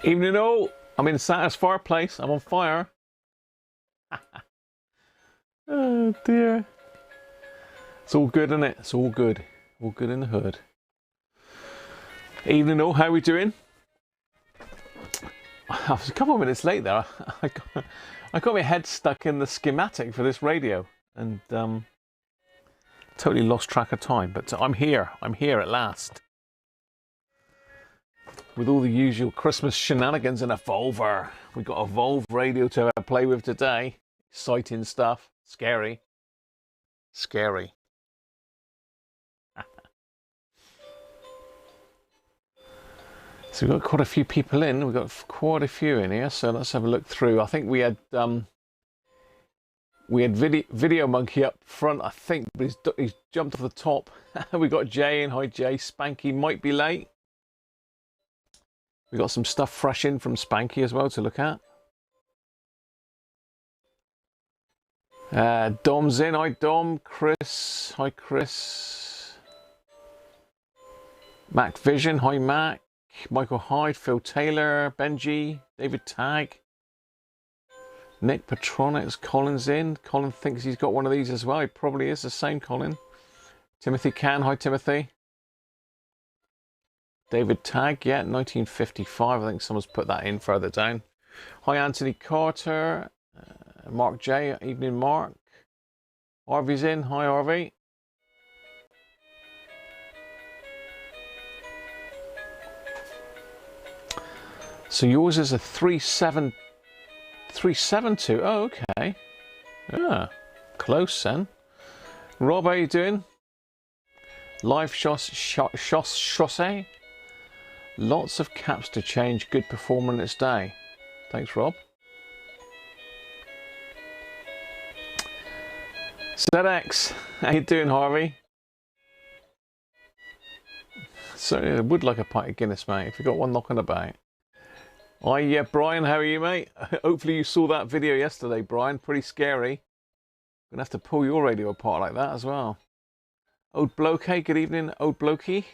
Evening all, I'm in Santa's fireplace, I'm on fire. Oh dear. It's all good, isn't it? It's all good. All good in the hood. Evening all, how are we doing? I was a couple of minutes late there. I got my head stuck in the schematic for this radio and totally lost track of time, but I'm here at last. With all the usual Christmas shenanigans and a Volver. We've got a Volvo radio to play with today. Exciting stuff. Scary. Scary. So we've got quite a few people in. We've got quite a few in here. So let's have a look through. I think we had Video Monkey up front, I think, but he's jumped off the top. We got Jay in. Hi Jay. Spanky might be late. We got some stuff fresh in from Spanky as well to look at. Dom's in. Hi Dom. Chris. Hi Chris. Mac Vision. Hi Mac. Michael Hyde. Phil Taylor. Benji. David Tagg. Nick Petronics. Colin's in. Colin thinks he's got one of these as well. He probably is the same Colin. Timothy Can. Hi Timothy. David Tagg, yeah, 1955. I think someone's put that in further down. Hi, Anthony Carter. Mark J. Evening, Mark. Harvey's in. Hi, Harvey. So yours is a 372. Oh, okay. Yeah, close then. Rob, how you doing? Live chaussee. Lots of caps to change. Good performance day. Thanks, Rob. ZX, how you doing, Harvey? Certainly, I would like a pint of Guinness, mate. If you got one knocking about. Hi, yeah, Brian. How are you, mate? Hopefully, you saw that video yesterday, Brian. Pretty scary. Gonna have to pull your radio apart like that as well. Old Blokey, good evening, Old Blokey.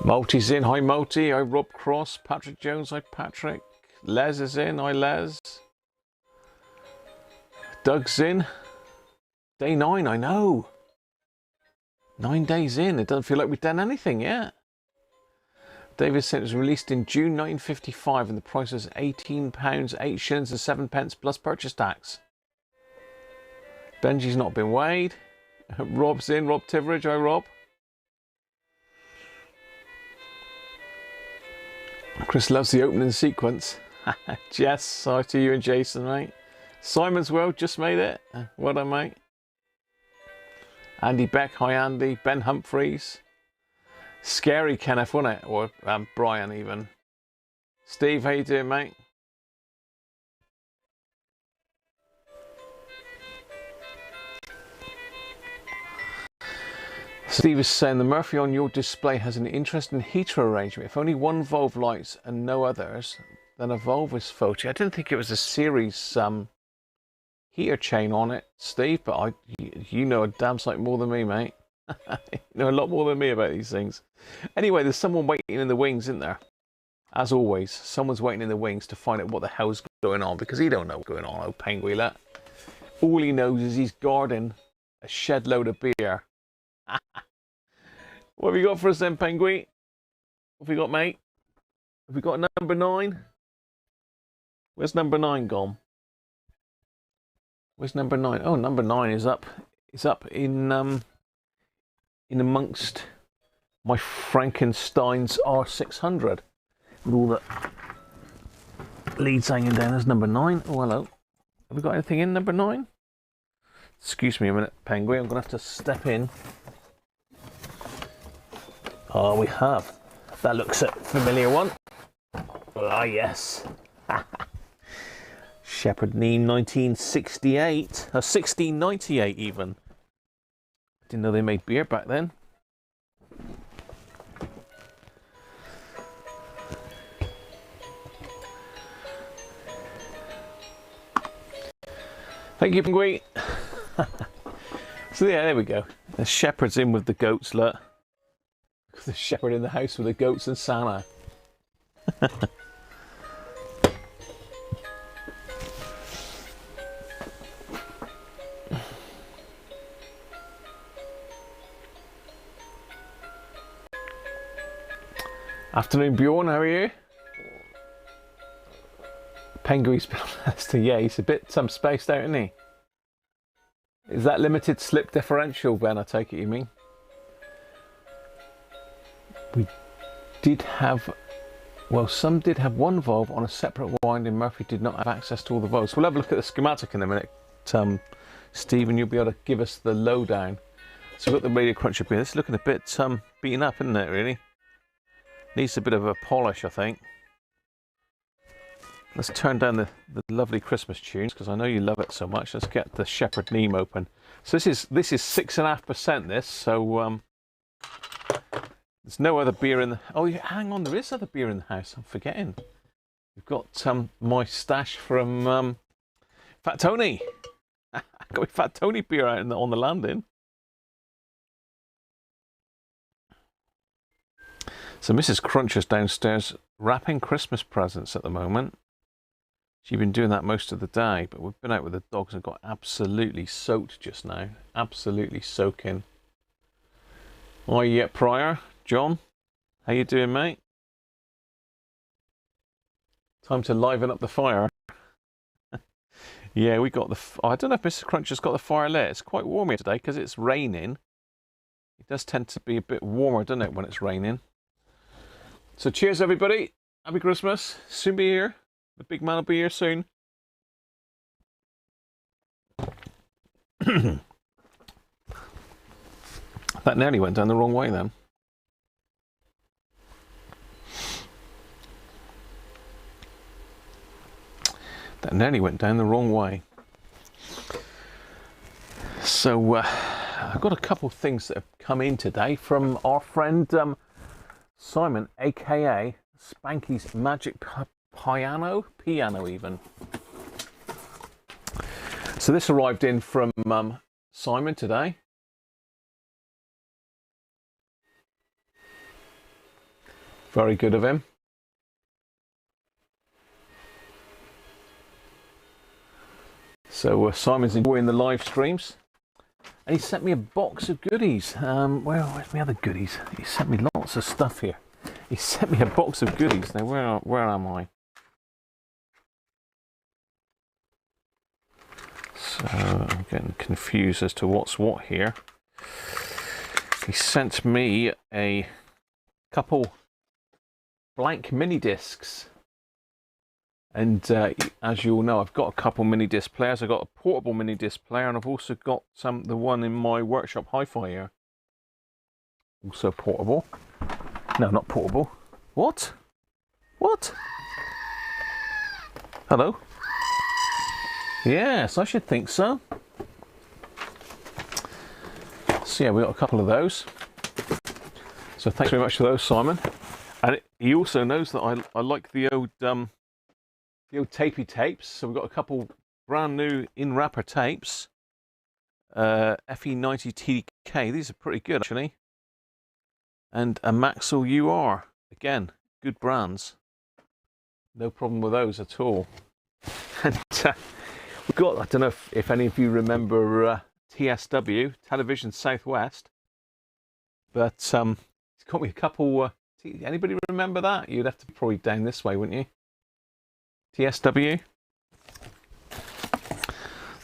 Multi's in, hi Multi, hi Rob Cross, Patrick Jones, hi Patrick. Les is in, hi Les. Doug's in. Day 9, I know. 9 days in, it doesn't feel like we've done anything yet. David said it was released in June 1955 and the price was £18, 8 shillings and 7 pence plus purchase tax. Benji's not been weighed. Rob's in, Rob Tiveridge, hi Rob. Chris loves the opening sequence. Jess, hi to you and Jason, mate. Simon's World just made it. Well done, mate. Andy Beck, hi Andy. Ben Humphreys. Scary Kenneth, wasn't it? Or Brian even. Steve, how you doing, mate? Steve is saying the Murphy on your display has an interesting heater arrangement. If only one valve lights and no others, then a valve is faulty. I didn't think it was a series heater chain on it, Steve, but you know a damn sight more than me, mate. You know a lot more than me about these things. Anyway, there's someone waiting in the wings, isn't there? As always, someone's waiting in the wings to find out what the hell's going on, because he don't know what's going on, old Penguila. All he knows is he's guarding a shed load of beer. What have you got for us then, Penguin? What have you got, mate? Have we got number 9? Where's number 9 gone? Where's number 9? Oh, number 9 is up. It's up in amongst my Frankenstein's R600 with all the leads hanging down. There's number 9. Oh, hello. Have we got anything in number 9? Excuse me a minute, Penguin. I'm gonna have to step in. Oh, we have. That looks a familiar one. Ah, yes. Shepherd Neame 1968. 1698 even. Didn't know they made beer back then. Thank you, Penguin. So yeah, there we go. The shepherd's in with the goats, look. The shepherd in the house with the goats and Santa. Afternoon, Bjorn, how are you? Penguin's been on Leicester. Yeah, he's a bit spaced out, isn't he? Is that limited slip differential, Ben, I take it you mean? We did have, well, some did have one valve on a separate winding. Murphy did not have access to all the valves. We'll have a look at the schematic in a minute, Stephen. You'll be able to give us the lowdown. So we've got the Radiocruncher beer. This is looking a bit beaten up, isn't it, really? Needs a bit of a polish, I think. Let's turn down the lovely Christmas tunes, because I know you love it so much. Let's get the Shepherd Neame open. So this is 6.5%. This, so there's no other beer in the. Oh, yeah, hang on, there is other beer in the house. I'm forgetting. We've got my stash from Fat Tony. I got my Fat Tony beer out on the landing. So Mrs. Cruncher's downstairs wrapping Christmas presents at the moment. She's been doing that most of the day, but we've been out with the dogs and got absolutely soaked just now. Absolutely soaking. Oh yeah, Pryor, John, how you doing, mate? Time to liven up the fire. Yeah, we got the. I don't know if Mrs. Cruncher's got the fire lit. It's quite warm here today because it's raining. It does tend to be a bit warmer, doesn't it, when it's raining? So cheers, everybody. Happy Christmas. Soon be here. The big man will be here soon. That nearly went down the wrong way then. That nearly went down the wrong way. So I've got a couple of things that have come in today from our friend Simon, aka Spanky's Magic Piano even. So this arrived in from Simon today. Very good of him. So Simon's enjoying the live streams. And he sent me a box of goodies. Where's my other goodies? He sent me lots of stuff here. He sent me a box of goodies. Now, where am I? So I'm getting confused as to what's what here. He sent me a couple blank mini discs. And as you all know, I've got a couple mini disc players. I've got a portable mini disc player, and I've also got the one in my workshop hi-fi here. Also portable. No, not portable. What? What? Hello? Yes, I should think so. So yeah, we got a couple of those. So thanks very much for those, Simon. And he also knows that I like the old tapey tapes. So we've got a couple brand new in wrapper tapes. FE90TK. These are pretty good actually. And a Maxell UR. Again, good brands. No problem with those at all. And we've got, I don't know if any of you remember TSW, Television Southwest. But it's got me a couple. Anybody remember that? You'd have to be probably down this way, wouldn't you? TSW.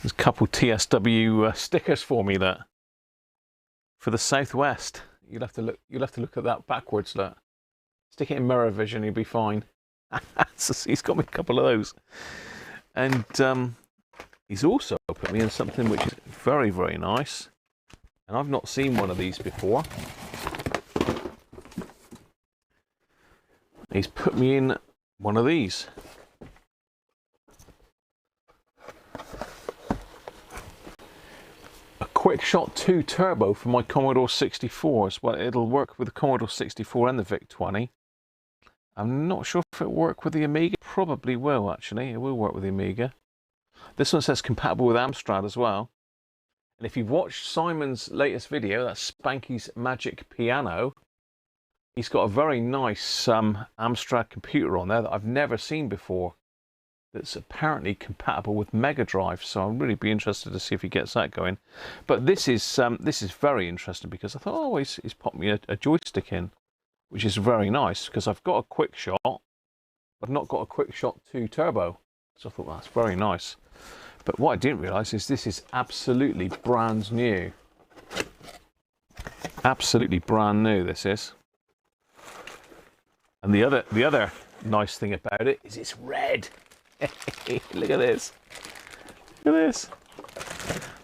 There's a couple TSW stickers for me that for the Southwest. You'll have to look. You'll have to look at that backwards. Look. Stick it in mirror vision. You'll be fine. So he's got me a couple of those, and he's also put me in something which is very, very nice. And I've not seen one of these before. He's put me in one of these. A QuickShot 2 Turbo for my Commodore 64s. Well, it'll work with the Commodore 64 and the VIC-20. I'm not sure if it'll work with the Amiga. Probably will, actually. It will work with the Amiga. This one says compatible with Amstrad as well. And if you've watched Simon's latest video, that's Spanky's Magic Piano, he's got a very nice Amstrad computer on there that I've never seen before. That's apparently compatible with Mega Drive, so I'll really be interested to see if he gets that going. But this is very interesting because I thought, oh, he's popped me a joystick in, which is very nice because I've got a QuickShot, but I've not got a QuickShot 2 Turbo, so I thought that's very nice. But what I didn't realise is this is absolutely brand new. Absolutely brand new, this is. And the other nice thing about it is it's red. Look at this. Look at this.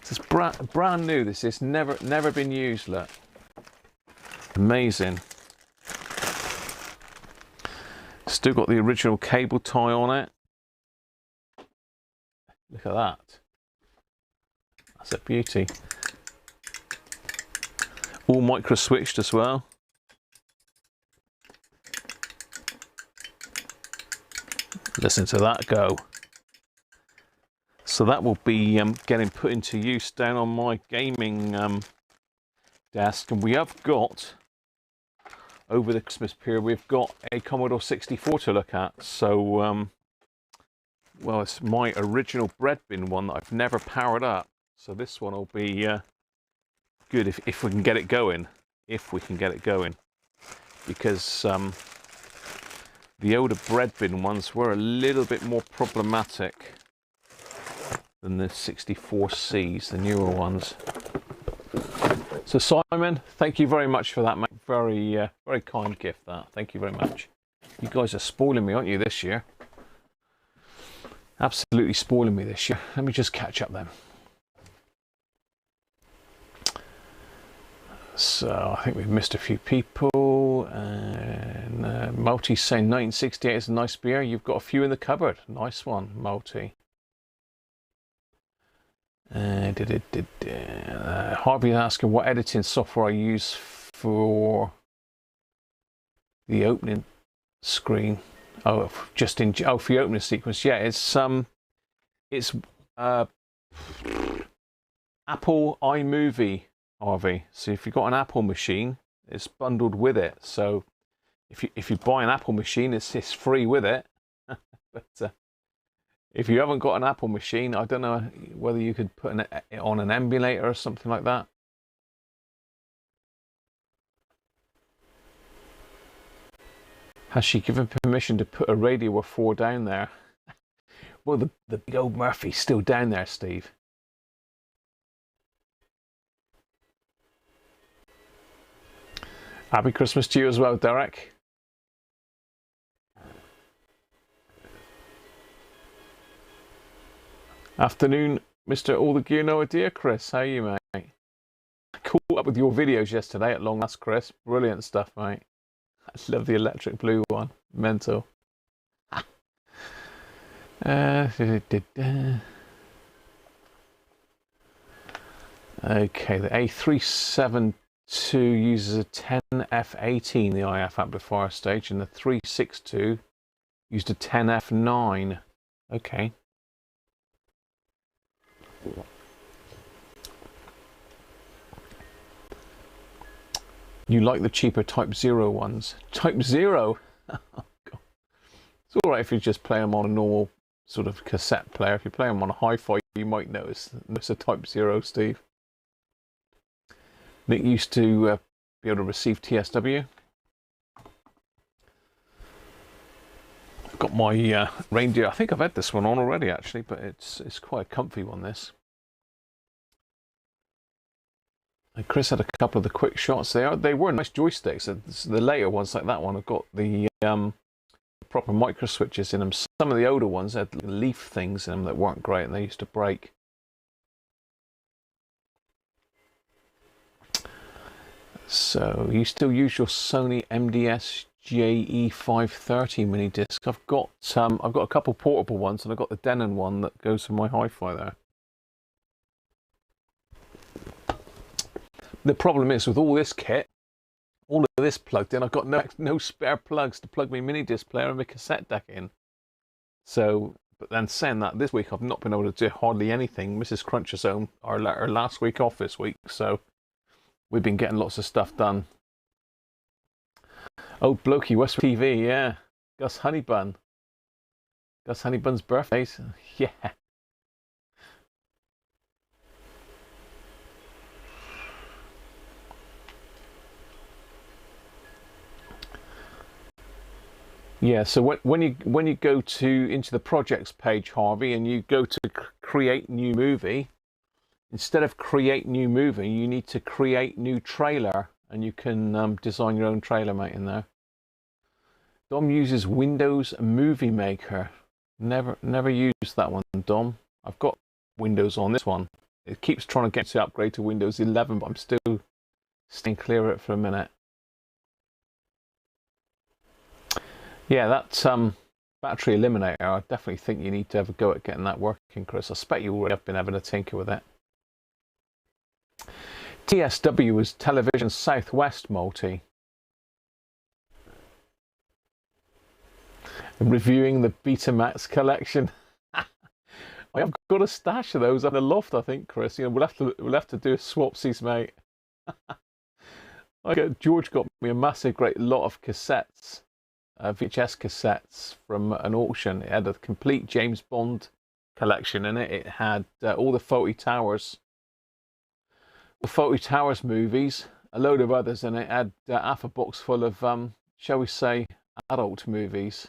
This is brand new. This is never been used. Look. Amazing. Still got the original cable tie on it. Look at that. That's a beauty. All micro switched as well. Listen to that go. So that will be getting put into use down on my gaming desk. And we have got, over the Christmas period, we've got a Commodore 64 to look at. So, well, it's my original bread bin one that I've never powered up. So this one will be good if we can get it going. If we can get it going. Because the older bread bin ones were a little bit more problematic than the 64Cs, the newer ones. So Simon, thank you very much for that, mate. Very, very kind gift, that. Thank you very much. You guys are spoiling me, aren't you, this year? Absolutely spoiling me this year. Let me just catch up then. So I think we've missed a few people. And Multi's saying 1968 is a nice beer. You've got a few in the cupboard. Nice one, Multi. Harvey's asking what editing software I use for the opening screen. Oh, just in for the opening sequence. Yeah, it's Apple iMovie, Harvey. So if you've got an Apple machine, it's bundled with it. So if you buy an Apple machine, it's free with it. But if you haven't got an Apple machine, I don't know whether you could put it on an emulator or something like that. Has she given permission to put a Radio 4 down there? Well, the big old Murphy's still down there, Steve. Happy Christmas to you as well, Derek. Afternoon, Mr. All the Gear No Idea, Chris. How are you, mate? Caught up with your videos yesterday at long last, Chris. Brilliant stuff, mate. I love the electric blue one. Mental. Okay, the A362 uses a 10F18, the IF amplifier stage, and the 362 used a 10F9. Okay. You like the cheaper Type 0 ones. Type 0? It's alright if you just play them on a normal sort of cassette player. If you play them on a hi-fi, you might notice a Type 0, Steve. Nick used to be able to receive TSW. I've got my reindeer. I think I've had this one on already, actually, but it's quite a comfy one, this. And Chris had a couple of the quick shots. They were nice joysticks. The later ones, like that one, have got the proper micro switches in them. Some of the older ones had leaf things in them that weren't great, and they used to break. So you still use your Sony MDS JE530 mini disc. I've got a couple portable ones, and I've got the Denon one that goes for my hi-fi there. The problem is with all this kit, all of this plugged in, I've got no spare plugs to plug my mini disc player and my cassette deck in. So, but then saying that, this week I've not been able to do hardly anything. Mrs. Cruncher's home our last week off this week, so we've been getting lots of stuff done. Oh, Blokey, West TV, yeah. Gus Honeybun. Gus Honeybun's birthdays. Yeah. Yeah, so when you go into the projects page, Harvey, and you go to create new movie, instead of create new movie, you need to create new trailer, and you can design your own trailer, mate, in there. Dom uses Windows Movie Maker. Never used that one, Dom. I've got Windows on this one. It keeps trying to get to upgrade to Windows 11, but I'm still staying clear of it for a minute. Yeah, that battery eliminator, I definitely think you need to have a go at getting that working, Chris. I expect you already have been having a tinker with it. TSW was Television Southwest multi. Reviewing the Betamax collection. I've got a stash of those up in the loft, I think, Chris. You know, we'll have to do swapsies, mate. George got me a massive, great lot of cassettes. VHS cassettes from an auction. It had a complete James Bond collection in it. It had all the Fawlty Towers movies, a load of others, and it had half a box full of, shall we say, adult movies.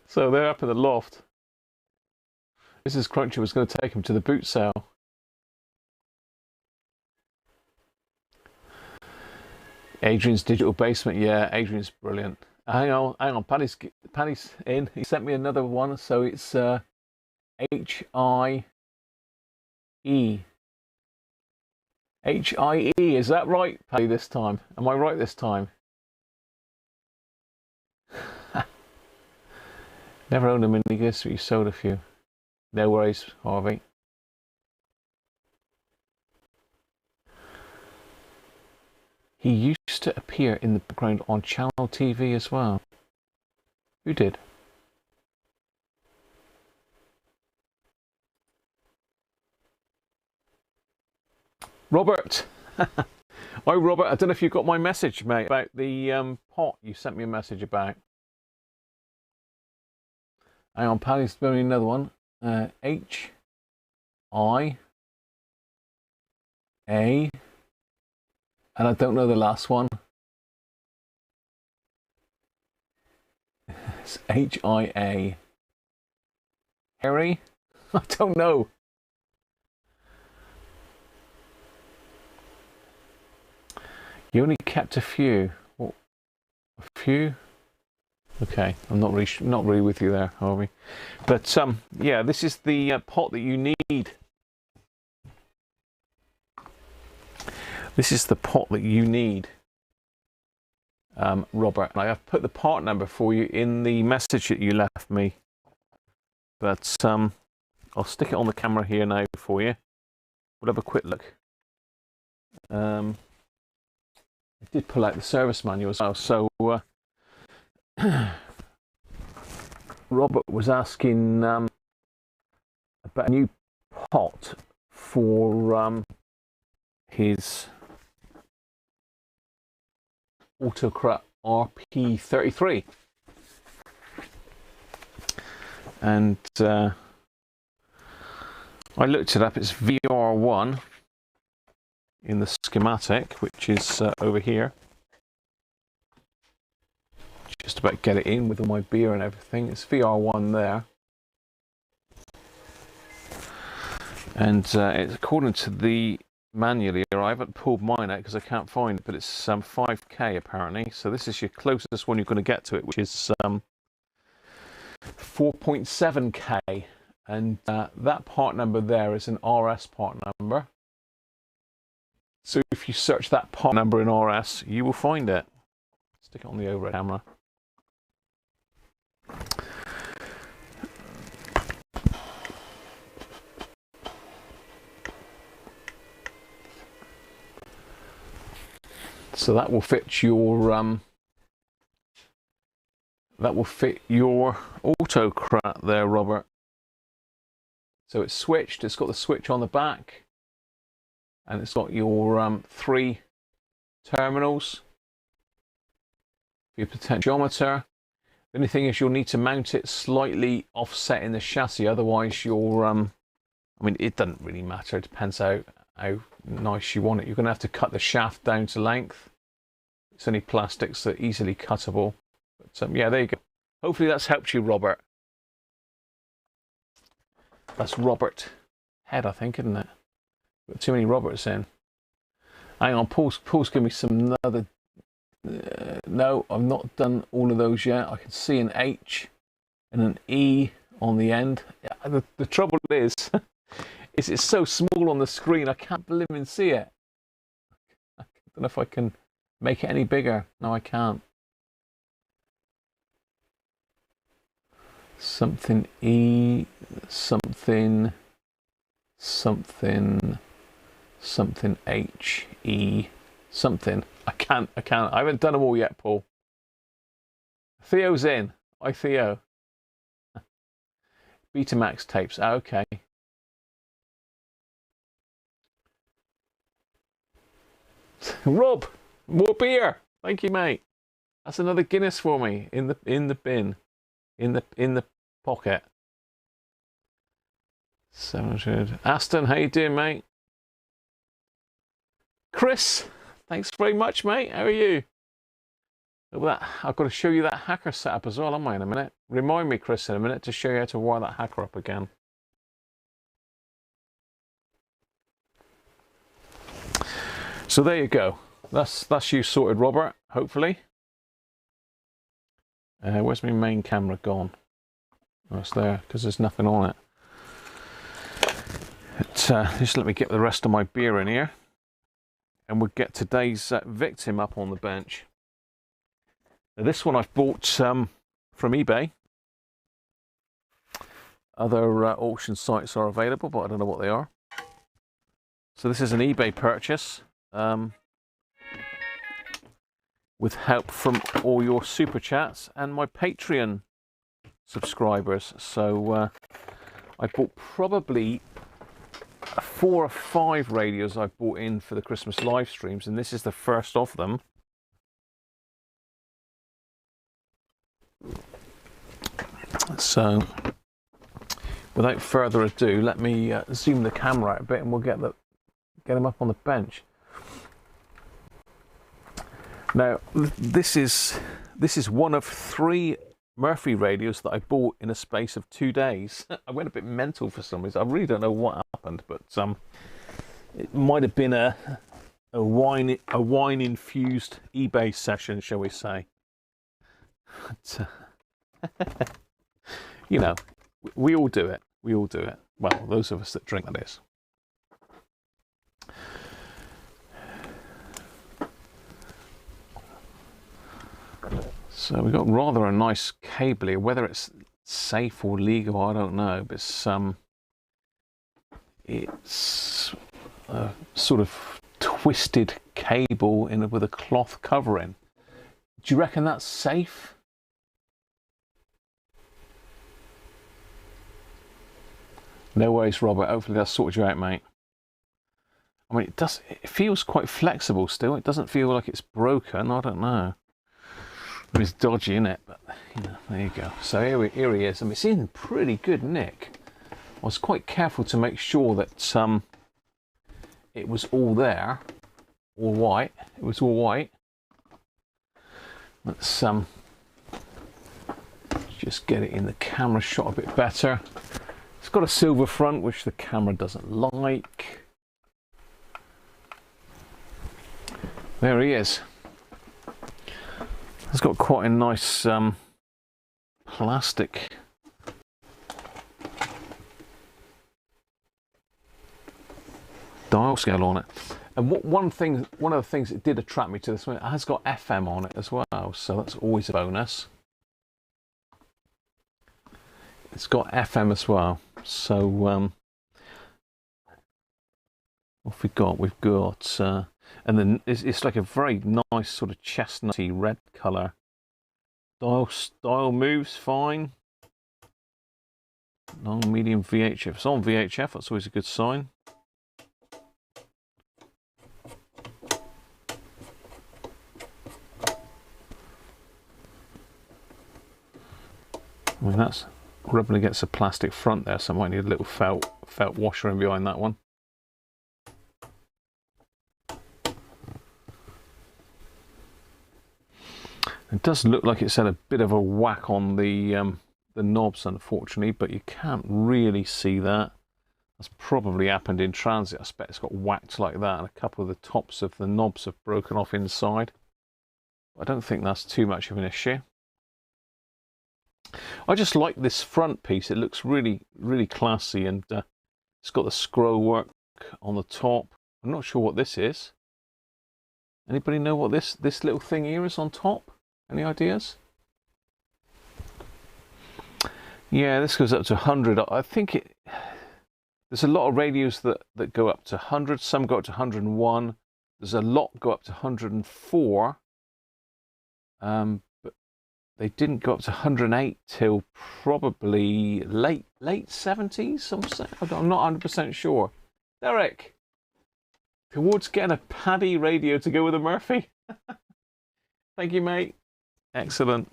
So they're up in the loft. Mrs. Cruncher was going to take them to the boot sale. Adrian's Digital Basement, yeah, Adrian's brilliant. Hang on, Paddy's in. He sent me another one, so it's H-I-E. H-I-E, is that right, Paddy, this time? Am I right this time? Never owned a mini disc, but you sold a few. No worries, Harvey. He used to appear in the background on Channel TV as well. Who did? Robert! Hi, Robert. I don't know if you got my message, mate, about the pot you sent me a message about. Hang on, Paddy's doing another one. H-I-A. And I don't know the last one. It's H-I-A. Harry? I don't know. You only kept a few. What? A few? Okay, I'm not really with you there, are we? But yeah, this is the pot that you need. This is the pot that you need, Robert. And I have put the part number for you in the message that you left me. But I'll stick it on the camera here now for you. We'll have a quick look. I did pull out the service manual as well. So Robert was asking about a new pot for his Autocrat RP33. And I looked it up, it's VR1 in the schematic, which is over here. Just about get it in with all my beer and everything. It's VR1 there. And it's according to the manual here, I haven't pulled mine out because I can't find it, but it's 5K apparently. So this is your closest one you're going to get to it, which is 4.7K. And that part number there is an RS part number. So if you search that part number in RS, you will find it. Stick it on the overhead camera. So that will fit your Autocrat there, Robert. So it's switched. It's got the switch on the back, and it's got your 3 terminals for your potentiometer. The only thing is you'll need to mount it slightly offset in the chassis, otherwise you'll I mean, it doesn't really matter. It depends how nice you want it. You're going to have to cut the shaft down to length. It's only plastics that are easily cuttable. But yeah, there you go. Hopefully that's helped you, Robert. That's Robert Head, I think, isn't it? Got too many Roberts in. Hang on, Paul's giving me some other. No, I've not done all of those yet. I can see an H and an E on the end. The trouble is it's so small on the screen, I can't believe see it. I don't know if I can make it any bigger. No, I can't. Something E, something H, E, something. I can't. I haven't done them all yet, Paul. Theo's in. Hi, Theo. Betamax tapes. Okay. Rob, more beer. Thank you, mate. That's another Guinness for me in the bin, in the pocket. 700. Aston, how you doing, mate? Chris, thanks very much, mate. How are you? Look at that. I've got to show you that hacker setup as well, am I, in a minute? Remind me, Chris, in a minute to show you how to wire that hacker up again. So there you go. That's you sorted, Robert, hopefully. Where's my main camera gone? Oh, it's there, because there's nothing on it. Just let me get the rest of my beer in here. And we'll get today's victim up on the bench. Now, this one I've bought from eBay. Other auction sites are available, but I don't know what they are. So this is an eBay purchase. With help from all your super chats and my Patreon subscribers. So I bought probably 4 or 5 radios I bought in for the Christmas live streams, and this is the first of them. So without further ado, let me zoom the camera out a bit and we'll get them up on the bench. Now, this is one of 3 Murphy radios that I bought in a space of 2 days. I went a bit mental for some reason. I really don't know what happened, but it might have been a wine infused eBay session, shall we say? But, you know, we all do it. We all do it. Well, those of us that drink, that is. So we've got rather a nice cable here. Whether it's safe or legal, I don't know. But it's a sort of twisted cable with a cloth covering. Do you reckon that's safe? No worries, Robert. Hopefully that's sorted you out, mate. I mean, it feels quite flexible still. It doesn't feel like it's broken. I don't know. It's dodgy, isn't it? But you know, there you go. So here he is. I mean, it's in pretty good nick. I was quite careful to make sure that it was all there, all white. It was all white. Let's just get it in the camera shot a bit better. It's got a silver front, which the camera doesn't like. There he is. It's got quite a nice plastic dial scale on it. And one of the things that did attract me to this one, it has got FM on it as well, so that's always a bonus. It's got FM as well. So what have we got? We've got and then it's like a very nice sort of chestnutty red colour. Dial moves fine. Long, medium VHF. It's on VHF. That's always a good sign. I mean, that's rubbing against the plastic front there, so I might need a little felt washer in behind that one. It does look like it's had a bit of a whack on the knobs, unfortunately, but you can't really see that. That's probably happened in transit. I expect it's got whacked like that, and a couple of the tops of the knobs have broken off inside. I don't think that's too much of an issue. I just like this front piece. It looks really, really classy, and it's got the scroll work on the top. I'm not sure what this is. Anybody know what this little thing here is on top? Any ideas? Yeah, this goes up to 100. I think there's a lot of radios that go up to 100. Some go up to 101. There's a lot go up to 104. But they didn't go up to 108 till probably late 70s. I'm not 100% sure. Derek, towards getting a Paddy radio to go with a Murphy. Thank you, mate. Excellent.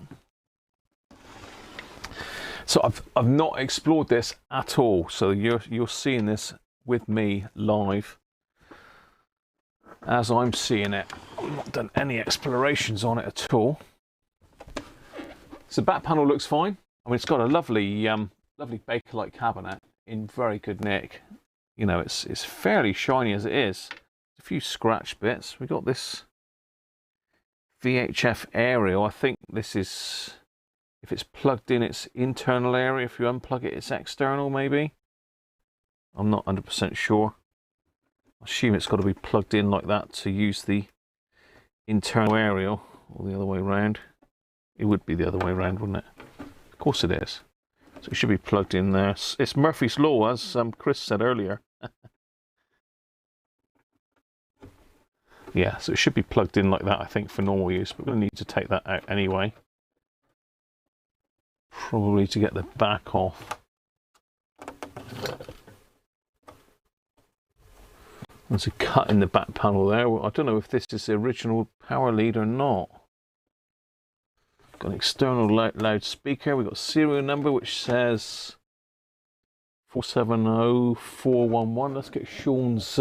So I've not explored this at all. So you're seeing this with me live as I'm seeing it. I've not done any explorations on it at all. So the back panel looks fine. I mean, it's got a lovely Bakelite cabinet in very good nick. You know, it's fairly shiny as it is. A few scratch bits. We got this Vhf Aerial. I think this is, if it's plugged in, it's internal area. If you unplug it, it's external, maybe. I'm not 100% sure. I assume it's got to be plugged in like that to use the internal aerial, or the other way around. It would be the other way around, wouldn't it? Of course it is. So it should be plugged in there. It's Murphy's Law, as Chris said earlier. Yeah, so it should be plugged in like that, I think, for normal use, but we'll need to take that out anyway. Probably to get the back off. There's a cut in the back panel there. I don't know if this is the original power lead or not. Got an external loudspeaker. We've got a serial number which says 470411. Let's get Sean's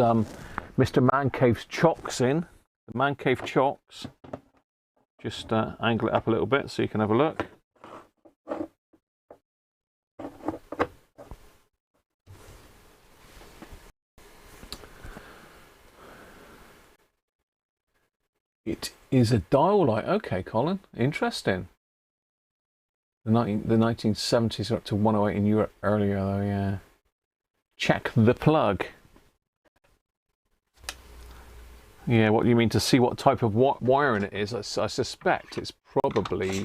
Mr. Man Cave's chocks in. The Man Cave chocks. Just angle it up a little bit so you can have a look. It is a dial light. Okay, Colin. Interesting. The 1970s are up to 108 in Europe earlier, though, yeah. Check the plug. Yeah, what do you mean to see what type of wiring it is? I suspect it's probably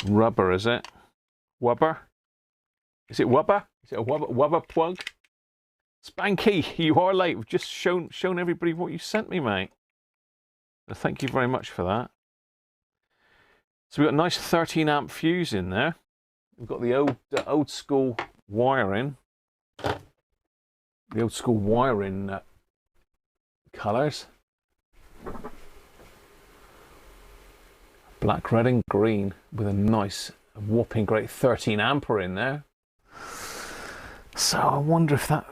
rubber, is it? Wubber? Is it wubber? Is it a wubber plug? Spanky, you are late. We've just shown everybody what you sent me, mate. Thank you very much for that. So we've got a nice 13 amp fuse in there. We've got the old school wiring. The old school wiring colours. Black, red and green with a nice whopping great 13 ampere in there. So I wonder if that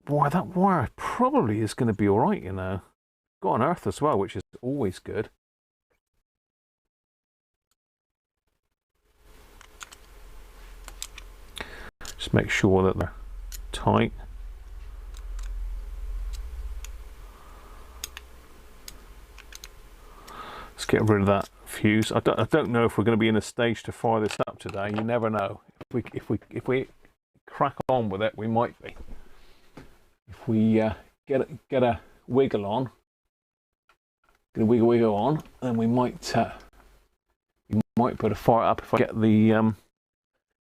wire probably is going to be all right, you know. Got an earth as well, which is always good. Just make sure that they're tight. Let's get rid of that fuse. I don't know if we're going to be in a stage to fire this up today. You never know. If we crack on with it, we might be. If we get a wiggle on, get a wiggle on, then we might put a fire up if I get the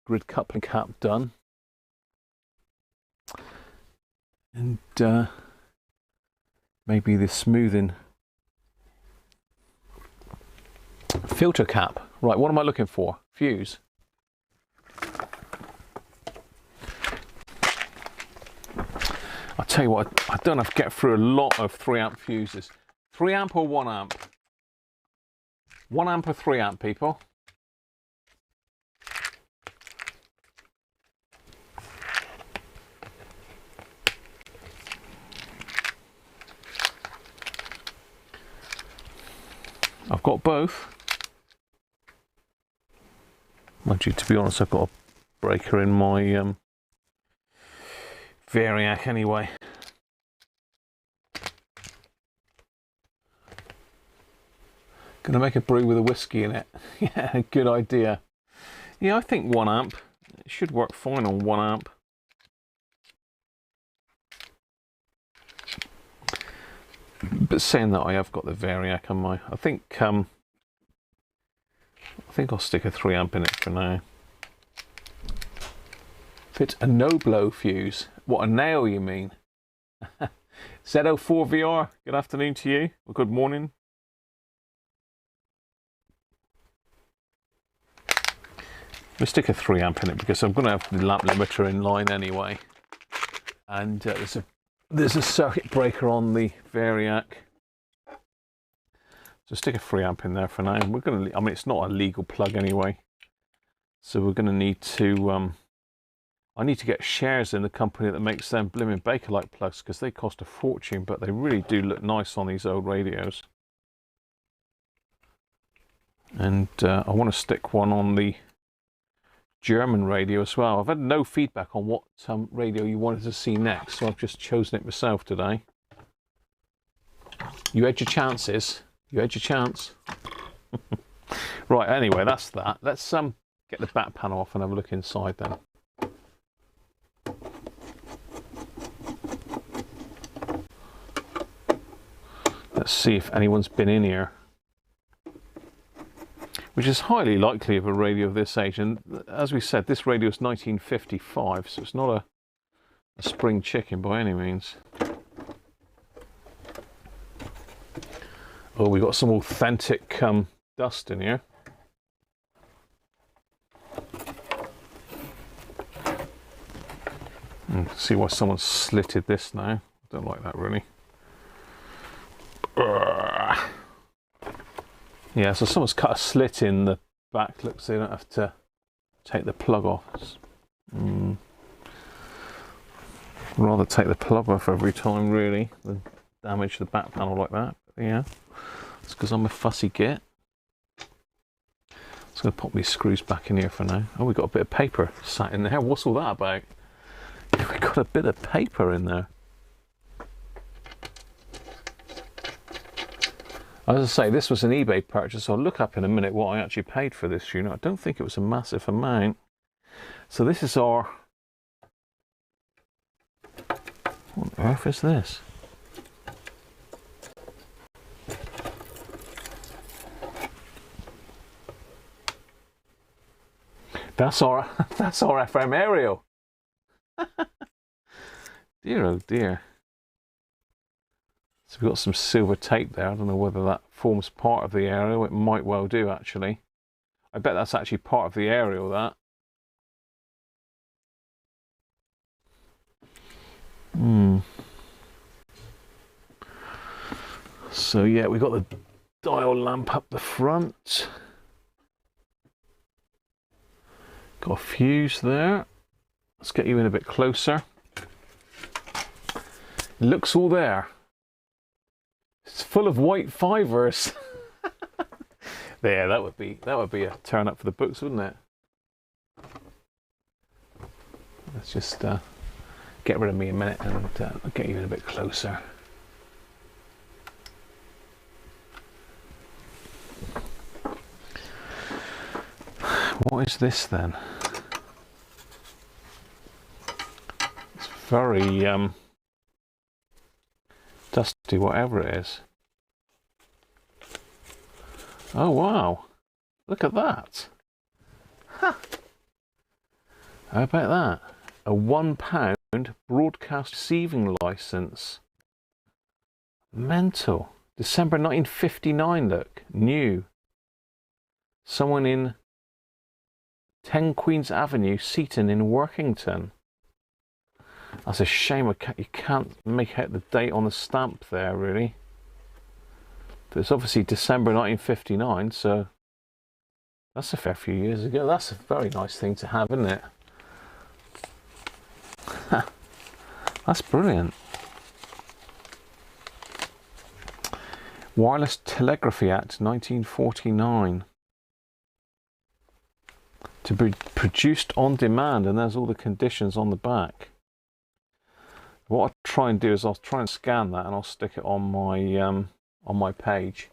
grid coupling cap done. And maybe the smoothing filter cap. Right, what am I looking for? Fuse. I'll tell you what, I don't have to get through a lot of 3 amp fuses. 3 amp or 1 amp? 1 amp or 3 amp, people? I've got both. Mind you, to be honest, I've got a breaker in my Variac anyway. Gonna make a brew with a whiskey in it. Yeah, good idea. Yeah, I think 1 amp. It should work fine on 1 amp. But saying that, I have got the Variac on my. I think I'll stick a 3 amp in it for now. If it's a no-blow fuse, what, a nail you mean? Z04VR, good afternoon to you, or good morning. We'll stick a 3 amp in it because I'm going to have the lamp limiter in line anyway. And there's a circuit breaker on the Variac. So stick a 3 amp in there for now. We're going to, I mean, it's not a legal plug anyway. So we're going to need to, I need to get shares in the company that makes them blimmin' Bakelite plugs because they cost a fortune, but they really do look nice on these old radios. And I want to stick one on the German radio as well. I've had no feedback on what radio you wanted to see next, so I've just chosen it myself today. You had your chances. You had your chance. Right, anyway, that's that. Let's get the back panel off and have a look inside then. Let's see if anyone's been in here. Which is highly likely of a radio of this age. And as we said, this radio is 1955, so it's not a spring chicken by any means. Oh, we've got some authentic dust in here. See why someone slitted this now. Don't like that really. Yeah, so someone's cut a slit in the back, look, so you don't have to take the plug off. I'd rather take the plug off every time really than damage the back panel like that. But yeah, it's because I'm a fussy git. Just going to pop these screws back in here for now. Oh, we've got a bit of paper sat in there. What's all that about? We've got a bit of paper in there. As I say, this was an eBay purchase. I'll look up in a minute what I actually paid for this unit. I don't think it was a massive amount. So this is our... What on earth is this? That's our FM Aerial. Dear oh dear. So we've got some silver tape there. I don't know whether that forms part of the aerial. It might well do, actually. I bet that's actually part of the aerial, that. So yeah, we got the dial lamp up the front. Got a fuse there. Let's get you in a bit closer. It looks all there. It's full of white fibers. There, that would be a turn up for the books, wouldn't it? Let's just get rid of me a minute and I'll get you in a bit closer. What is this then? It's very dusty, whatever it is. Oh wow, look at that. Huh. How about that? A £1 broadcast receiving license. Mental. December 1959, look, new. Someone in 10 Queens Avenue, Seaton in Workington. That's a shame you can't make out the date on the stamp there, really. But it's obviously December 1959, so that's a fair few years ago. That's a very nice thing to have, isn't it? That's brilliant. Wireless Telegraphy Act 1949. To be produced on demand, and there's all the conditions on the back. What I'll try and do is I'll try and scan that and I'll stick it on my page,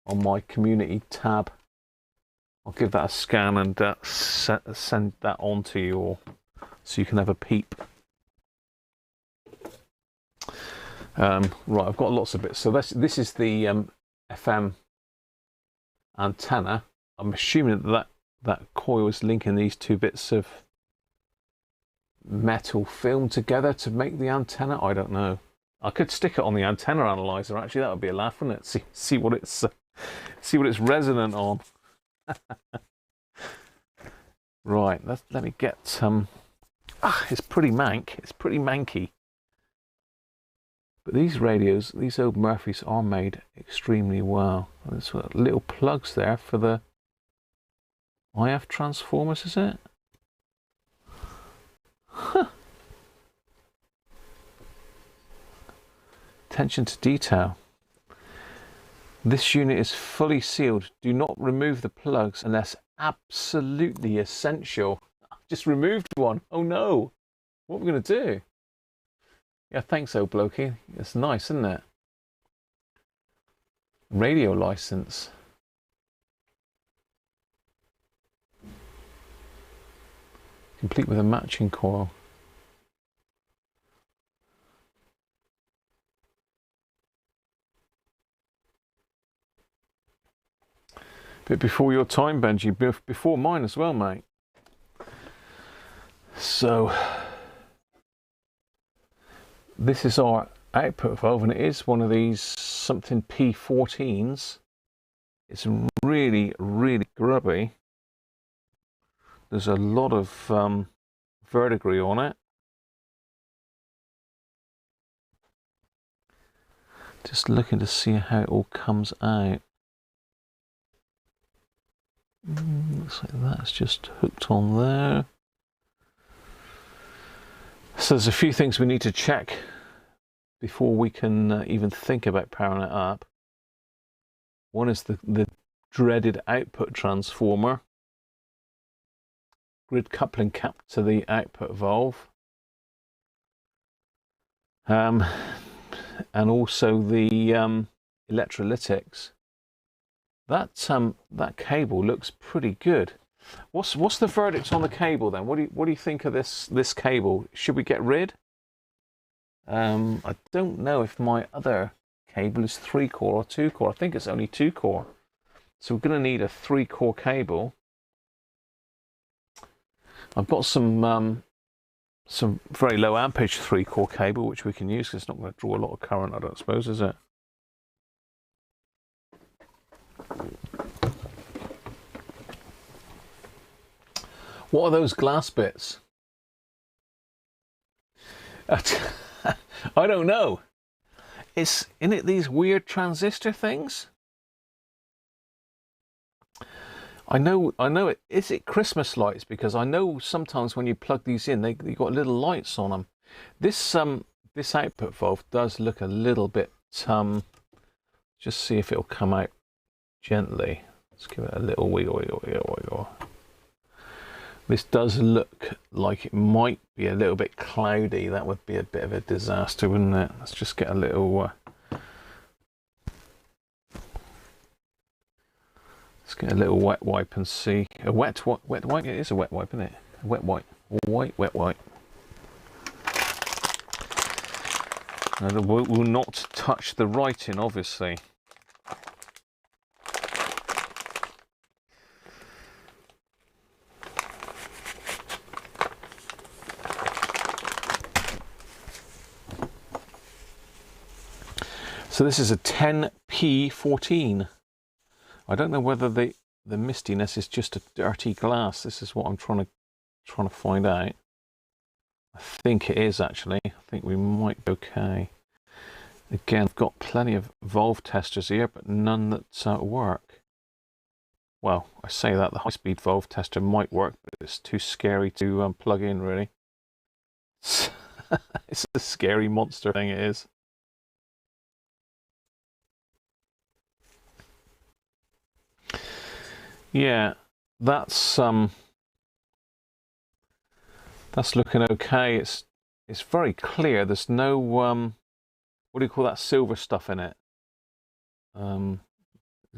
on my community tab. I'll give that a scan and send that on to you all so you can have a peep. Right, I've got lots of bits. So this is the FM antenna. I'm assuming that coil is linking these two bits of metal film together to make the antenna. I don't know. I could stick it on the antenna analyzer. Actually, that would be a laugh, wouldn't it? See what it's resonant on. Right. Let me get some. It's pretty mank. It's pretty manky. But these radios, these old Murphys, are made extremely well. There's little plugs there for the IF transformers, is it? Huh. Attention to detail. This unit is fully sealed. Do not remove the plugs unless absolutely essential. I've just removed one. Oh no. What are we going to do? Yeah, thanks, old blokey. It's nice, isn't it? Radio license. Complete with a matching coil. Bit before your time, Benji. Before mine as well, mate. So this is our output valve, and it is one of these something P14s. It's really, really grubby. There's a lot of verdigris on it. Just looking to see how it all comes out. Looks like that's just hooked on there. So there's a few things we need to check before we can even think about powering it up. One is the dreaded output transformer. Grid coupling cap to the output valve. And also the electrolytics. That cable looks pretty good. What's the verdict on the cable then? What do you think of this cable? Should we get rid? I don't know if my other cable is 3-core or 2-core. I think it's only 2-core. So we're going to need a 3-core cable. I've got some very low ampage 3-core cable which we can use because it's not going to draw a lot of current, I don't suppose, is it? What are those glass bits? I don't know. It's in it these weird transistor things. I know it. Is it Christmas lights? Because I know sometimes when you plug these in, they got little lights on them. This this output valve does look a little bit. Just see if it'll come out gently. Let's give it a little wiggle. This does look like it might be a little bit cloudy. That would be a bit of a disaster, wouldn't it? Let's just get a little. Let's get a little wet wipe and see. A wet wipe? It is a wet wipe, isn't it? A wet wipe. Wet wipe. Now, the will not touch the writing, obviously. So this is a 10P14. I don't know whether the mistiness is just a dirty glass. This is what I'm trying to find out. I think it is actually. I think we might be okay. Again, I've got plenty of valve testers here, but none that work. Well, I say that the high-speed valve tester might work, but it's too scary to plug in, really. It's a scary monster thing, it is. Yeah, that's looking okay. It's very clear. There's no what do you call that silver stuff in it?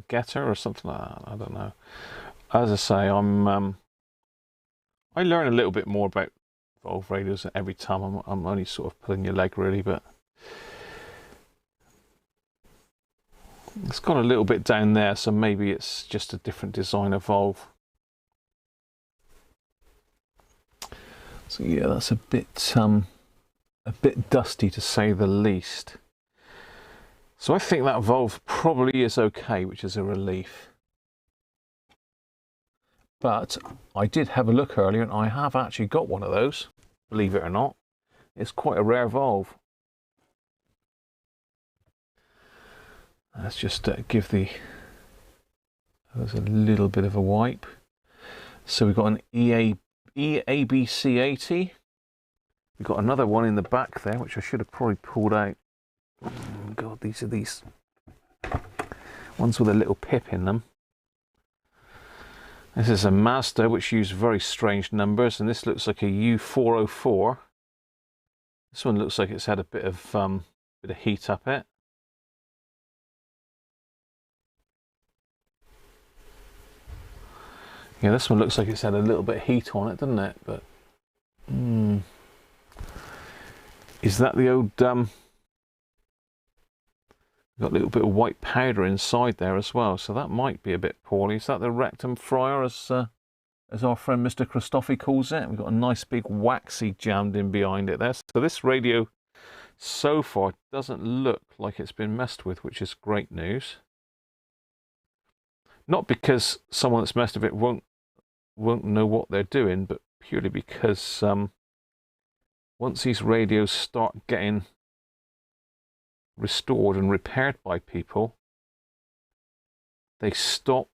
Getter or something like that. I don't know. As I say, I learn a little bit more about valve radios every time. I'm only sort of pulling your leg, really, but it's got a little bit down there, so maybe it's just a different design of valve. So yeah, that's a bit dusty to say the least. So I think that valve probably is okay, which is a relief. But I did have a look earlier, and I have actually got one of those, believe it or not. It's quite a rare valve. Let's just give there's a little bit of a wipe. So we've got an EABC80. We've got another one in the back there, which I should have probably pulled out. Oh God, these are these ones with a little pip in them. This is a Mazda, which used very strange numbers, and this looks like a U404. This one looks like it's had a bit of heat up it. Yeah, this one looks like it's had a little bit of heat on it, doesn't it? But is that the old got a little bit of white powder inside there as well, so that might be a bit poorly. Is that the rectum fryer, as our friend Mr. Christophe calls it? We've got a nice big waxy jammed in behind it there. So this radio so far doesn't look like it's been messed with, which is great news. Not because someone that's messed with it won't know what they're doing, but purely because once these radios start getting restored and repaired by people, they stop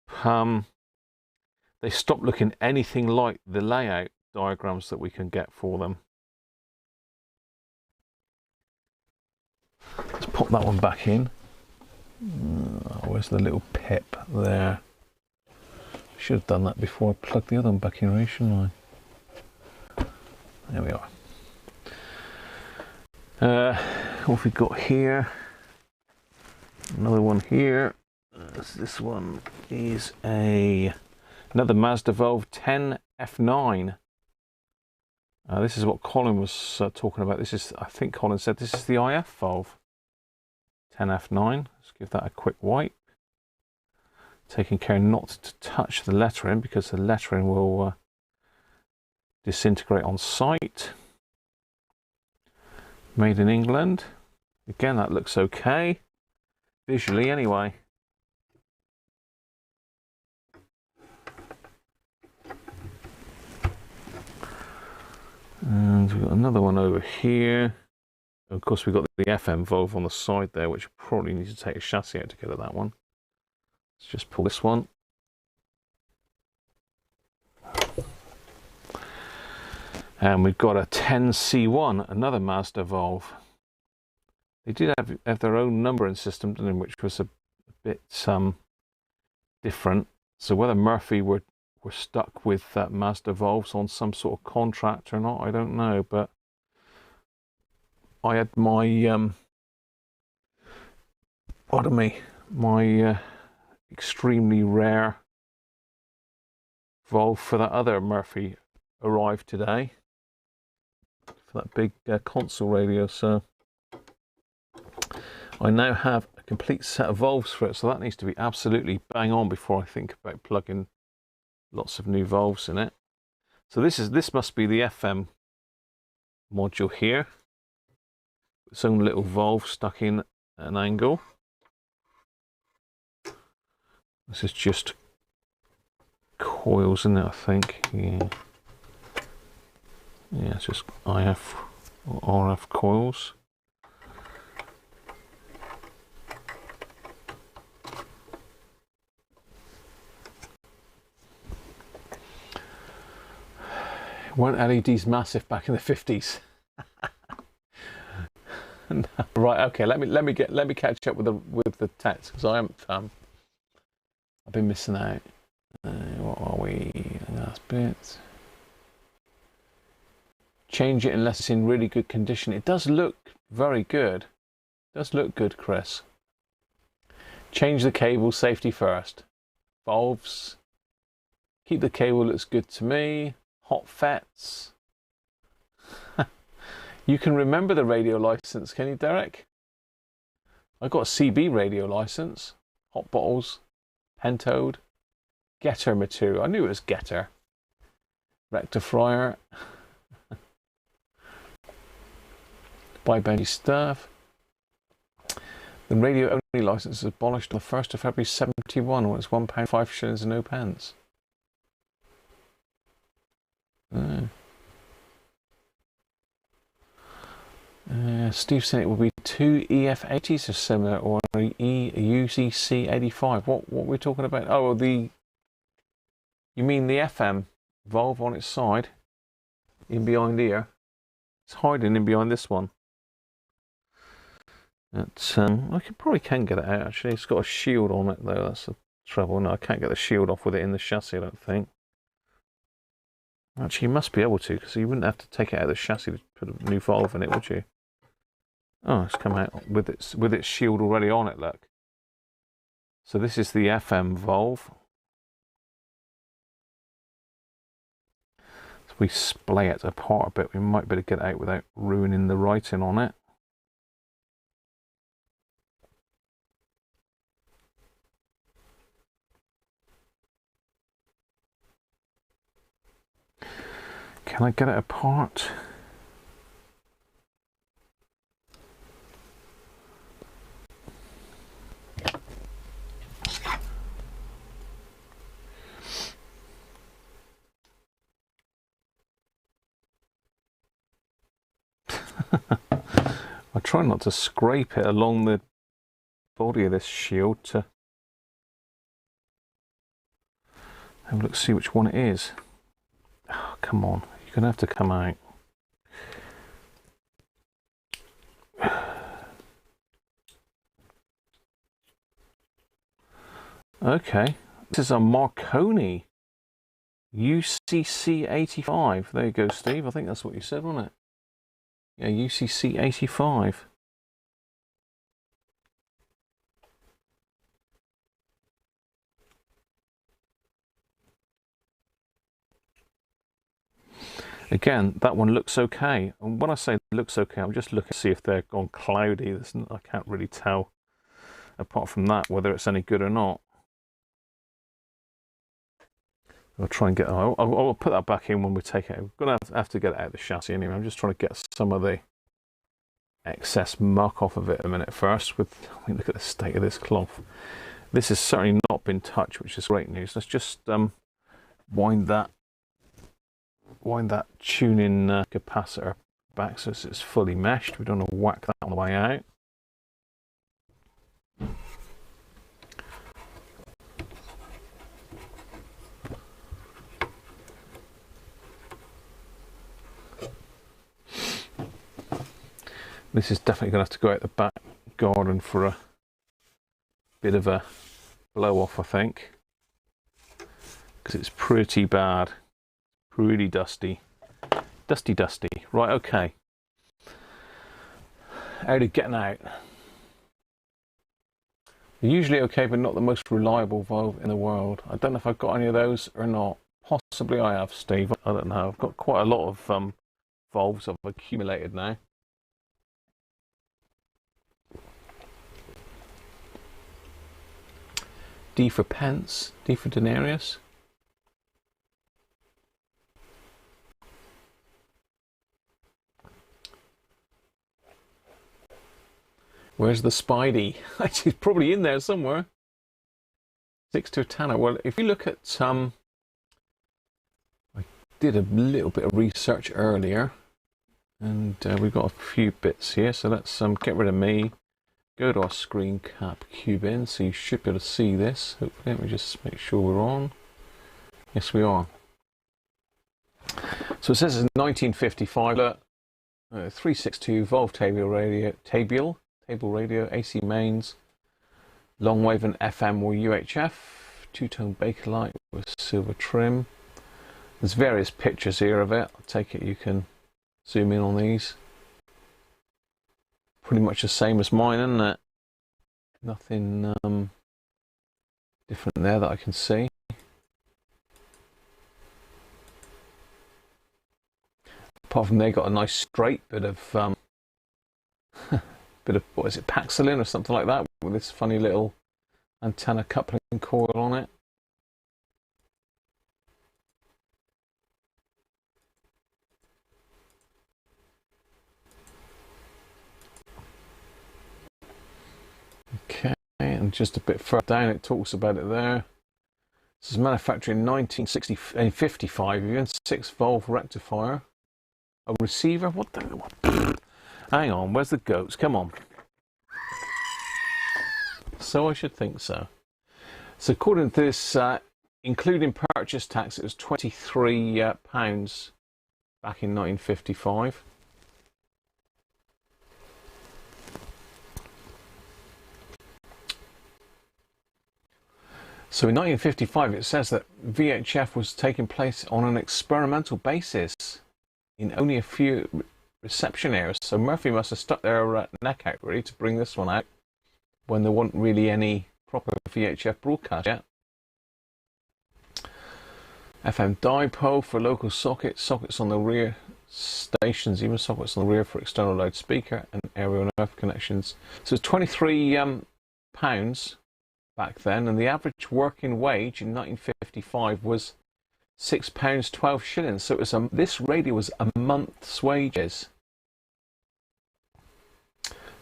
looking anything like the layout diagrams that we can get for them. Let's pop that one back in. Where's the little pip there? Should have done that before I plugged the other one back in, really, shouldn't I? There we are. What have we got here? Another one here. This one is another Mazda valve, 10F9. This is what Colin was talking about. This is, I think Colin said, this is the IF valve. 10F9. Let's give that a quick wipe. Taking care not to touch the lettering, because the lettering will disintegrate on sight. Made in England. Again, that looks okay. Visually, anyway. And we've got another one over here. Of course, we've got the FM valve on the side there, which probably need to take a chassis out to get at that one. Let's just pull this one. And we've got a 10C1, another Mazda valve. They did have their own numbering system, didn't they, which was a bit different. So whether Murphy were stuck with Mazda valves on some sort of contract or not, I don't know. But I had my pardon me, my extremely rare valve for that other Murphy arrived today for that big console radio. So I now have a complete set of valves for it, so that needs to be absolutely bang on before I think about plugging lots of new valves in it. So this must be the FM module here. Its own little valve stuck in at an angle. This is just coils in it, I think. Yeah, it's just IF or RF coils. Weren't LEDs massive back in the 50s? Right, okay, let me catch up with the text, because I haven't I've been missing out. What are we? Last bit. Change it unless it's in really good condition. It does look very good. It does look good, Chris. Change the cable, safety first. Valves. Keep the cable, looks good to me. Hot FETs. You can remember the radio license, can you, Derek? I got a CB radio license. Hot bottles, pentode, getter material. I knew it was getter. Rectifier. Buy Benji stuff. The radio only license was abolished on the 1st of February 71 when it's £1, 5 shillings and no pence. Steve said it will be 2 EF80s or similar, or a UCC85. What we're talking about? Oh, you mean the FM valve on its side, in behind here? It's hiding in behind this one. That's I probably can get it out actually. It's got a shield on it though. That's the trouble. No, I can't get the shield off with it in the chassis, I don't think. Actually, you must be able to, because you wouldn't have to take it out of the chassis to put a new valve in it, would you? Oh, it's come out with its shield already on it, look. So this is the FM valve. So we splay it apart a bit. We might be able to get it out without ruining the writing on it. Can I get it apart? I try not to scrape it along the body of this shield to have a look, see which one it is. Oh, come on, you're going to have to come out. Okay, this is a Marconi UCC85. There you go, Steve. I think that's what you said, wasn't it? Yeah, UCC85. Again, that one looks okay. And when I say looks okay, I'm just looking to see if they're gone cloudy. I can't really tell, apart from that, whether it's any good or not. I'll try and get. I'll put that back in when we take it. We're going to have to get it out of the chassis anyway. I'm just trying to get some of the excess muck off of it a minute first. I mean, look at the state of this cloth. This has certainly not been touched, which is great news. Let's just wind that tuning capacitor back so it's fully meshed. We don't want to whack that on the way out. This is definitely going to have to go out the back garden for a bit of a blow off, I think, because it's pretty bad, pretty dusty. Dusty. Right, okay. Out of getting out. They're usually okay, but not the most reliable valve in the world. I don't know if I've got any of those or not. Possibly I have, Steve. I don't know. I've got quite a lot of valves I've accumulated now. D for pence, D for denarius. Where's the Spidey? He's probably in there somewhere. 6 to a tanner. Well, if you look at I did a little bit of research earlier, and we've got a few bits here. So let's get rid of me. Go to our screen cap, cube in, so you should be able to see this. Hopefully, let me just make sure we're on. Yes, we are. So it says it's 1955. 362 valve table radio, AC mains, long wave and FM or UHF, two-tone Bakelite with silver trim. There's various pictures here of it. I take it you can zoom in on these. Pretty much the same as mine, isn't it? Nothing different there that I can see. Apart from they got a nice straight bit of what is it, Paxilin or something like that, with this funny little antenna coupling coil on it. Okay, and just a bit further down it talks about it there. This is manufactured in 1955, even 6 valve rectifier. A receiver? What the? What? Hang on, where's the goats? Come on. So I should think so. So according to this, including purchase tax, it was £23 back in 1955. So in 1955, it says that VHF was taking place on an experimental basis in only a few reception areas. So Murphy must have stuck their neck out really to bring this one out when there wasn't really any proper VHF broadcast yet. FM dipole for local sockets, sockets on the rear stations, even sockets on the rear for external loudspeaker and aerial and earth connections. So it's £23 back then, and the average working wage in 1955 was £6.12. So it was this radio was a month's wages.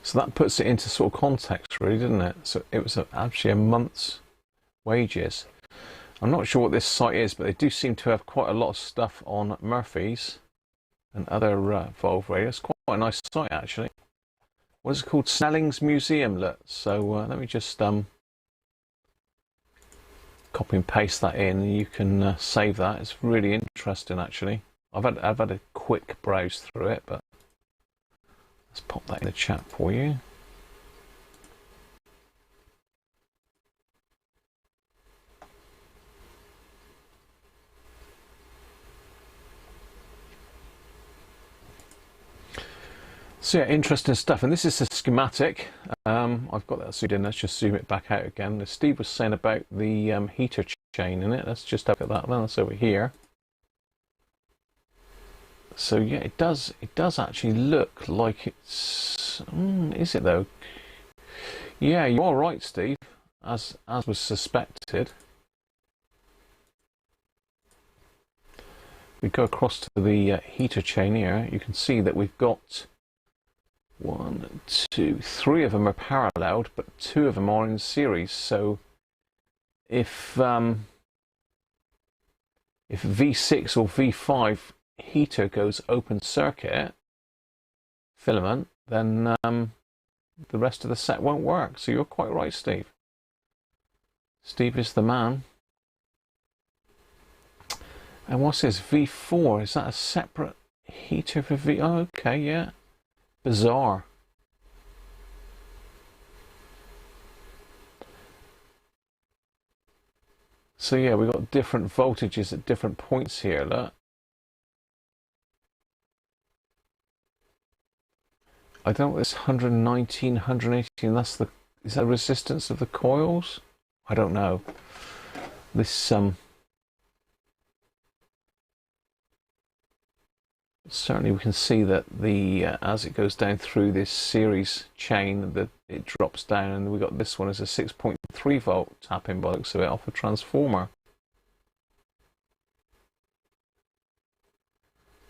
So that puts it into sort of context, really, doesn't it? So it was actually a month's wages. I'm not sure what this site is, but they do seem to have quite a lot of stuff on Murphy's and other valve radios. Quite a nice site, actually. What is it called? Snelling's Museum. Look. So let me just copy and paste that in, and you can save that. It's really interesting, actually. I've had a quick browse through it, but let's pop that in the chat for you. So yeah, interesting stuff, and this is a schematic. I've got that zoomed in. Let's just zoom it back out again. As Steve was saying about the heater chain in it, let's just have a look at that. Then that's over here. So yeah, it does actually look like it's. Is it though? Yeah, you are right, Steve. As was suspected. We go across to the heater chain here. You can see that we've got 1, 2, 3 of them are paralleled, but 2 of them are in series. So if V6 or V5 heater goes open circuit, filament, then the rest of the set won't work. So you're quite right, Steve. Steve is the man. And what's this? V4? Is that a separate heater for V? Oh, okay, yeah. Bizarre. So yeah, we've got different voltages at different points here, look. I don't know, it's 119, 118, that's the, is that the resistance of the coils? I don't know. This, certainly we can see that the, as it goes down through this series chain, that it drops down, and we got this one as a 6.3 volt tap-in by the looks of it off a transformer.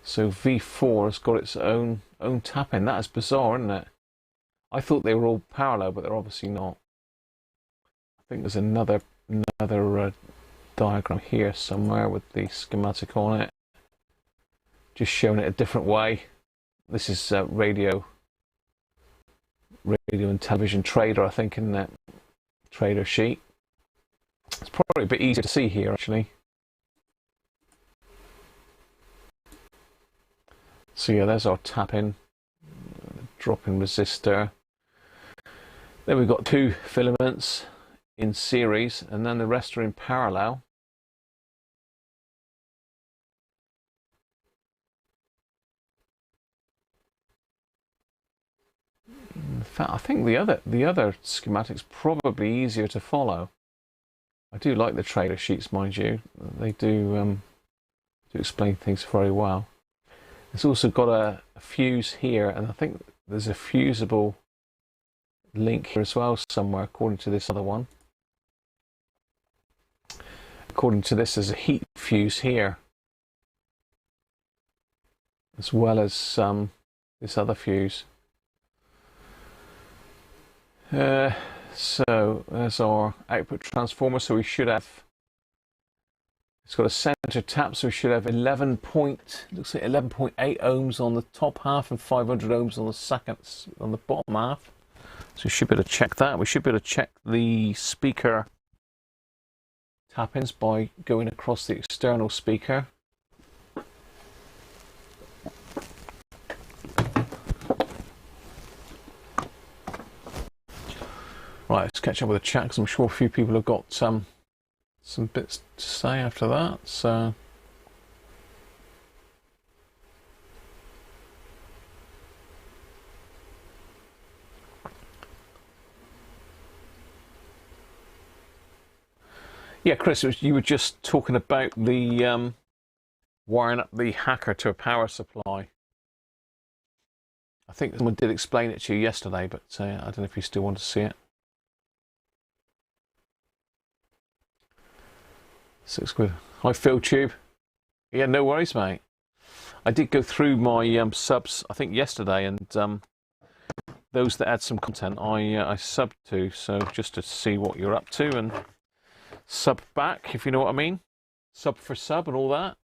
So V4 has got its own tap-in. That is bizarre, isn't it? I thought they were all parallel, but they're obviously not. I think there's another diagram here somewhere with the schematic on it, just showing it a different way. This is radio and television trader, I think, in that trader sheet. It's probably a bit easier to see here, actually. So yeah, there's our tap-in, drop-in resistor. Then we've got two filaments in series, and then the rest are in parallel. In fact, I think the other schematic's probably easier to follow. I do like the trader sheets, mind you. They do explain things very well. It's also got a fuse here, and I think there's a fusible link here as well somewhere, according to this other one. According to this, there's a heat fuse here, as well as this other fuse. So there's our output transformer. So we should have, it's got a center tap, so we should have looks like 11.8 ohms on the top half and 500 ohms on the on the bottom half. So we should be able to check that. We should be able to check the speaker tap-ins by going across the external speaker. Right, let's catch up with the chat, because I'm sure a few people have got some bits to say after that. So yeah, Chris, you were just talking about the wiring up the hacker to a power supply. I think someone did explain it to you yesterday, but I don't know if you still want to see it. So it's good. Hi, Phil Tube. Yeah, no worries, mate. I did go through my subs, I think yesterday, and those that had some content, I subbed to, so just to see what you're up to and sub back, if you know what I mean. Sub for sub and all that.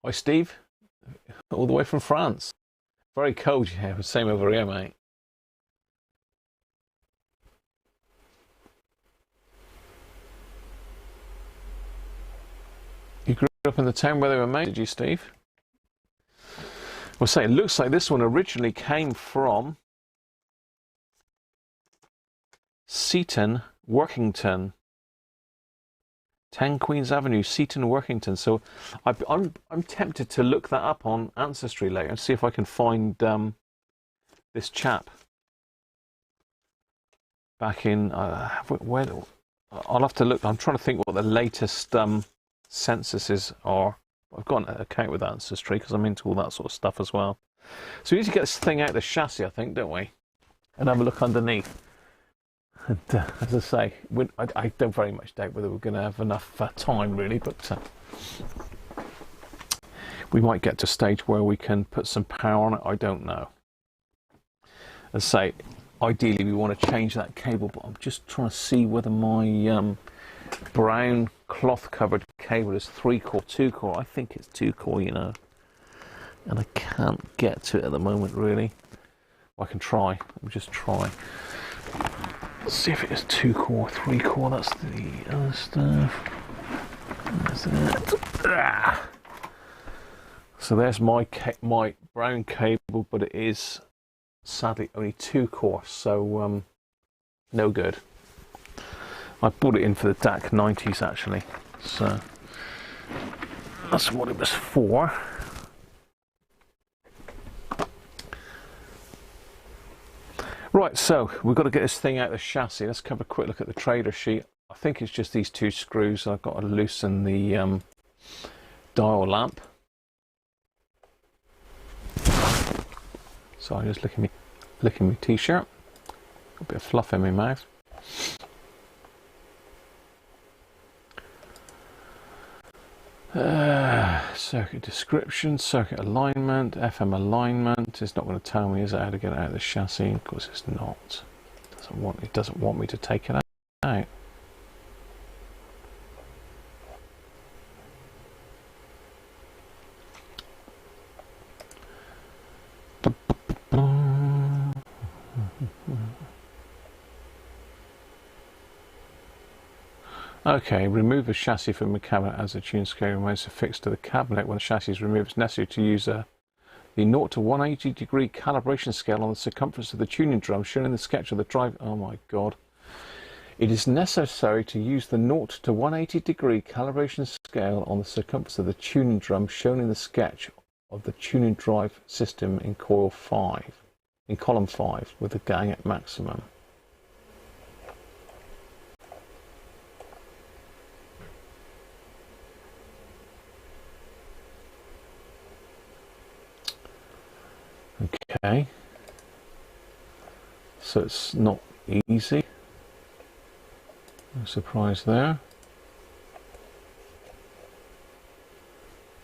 Hi, Steve. All the way from France. Very cold, yeah. Same over here, mate. You grew up in the town where they were made, did you, Steve? Well, say, it looks like this one originally came from Seaton, Workington. 10 Queens Avenue, Seaton, Workington. So I'm tempted to look that up on Ancestry later and see if I can find this chap back in where. I'll have to look. I'm trying to think what the latest censuses are. I've got an account with Ancestry because I'm into all that sort of stuff as well. So we need to get this thing out of the chassis, I think, don't we? And have a look underneath. And as I say, I don't very much doubt whether we're going to have enough time, really, but we might get to a stage where we can put some power on it. I don't know. As I say, ideally we want to change that cable, but I'm just trying to see whether my brown cloth covered cable is 3-core, 2-core. I think it's 2-core, you know. and I can't get to it at the moment really. Well, I can try. Let me just try. Let's see if it is 2-core, 3-core. That's the other stuff. That's that. So there's my brown cable, but it is sadly only 2-core, so no good. I bought it in for the DAC 90s actually, so that's what it was for. Right, so we've got to get this thing out of the chassis. Let's have a quick look at the trader sheet. I think it's just these 2 screws. I've got to loosen the dial lamp. So I'm just licking my t-shirt. Got a bit of fluff in my mouth. Circuit description, circuit alignment, FM alignment. It's not going to tell me, is it, how to get it out of the chassis? Of course it's not. It doesn't want me to take it out. Okay, remove the chassis from the cabinet as the tune scale remains affixed to the cabinet. When the chassis is removed, it's necessary to use the 0 to 180 degree calibration scale on the circumference of the tuning drum shown in the sketch of the drive. Oh my god. It is necessary to use the 0 to 180 degree calibration scale on the circumference of the tuning drum shown in the sketch of the tuning drive system in column 5, with the gang at maximum. Okay, so it's not easy, no surprise there.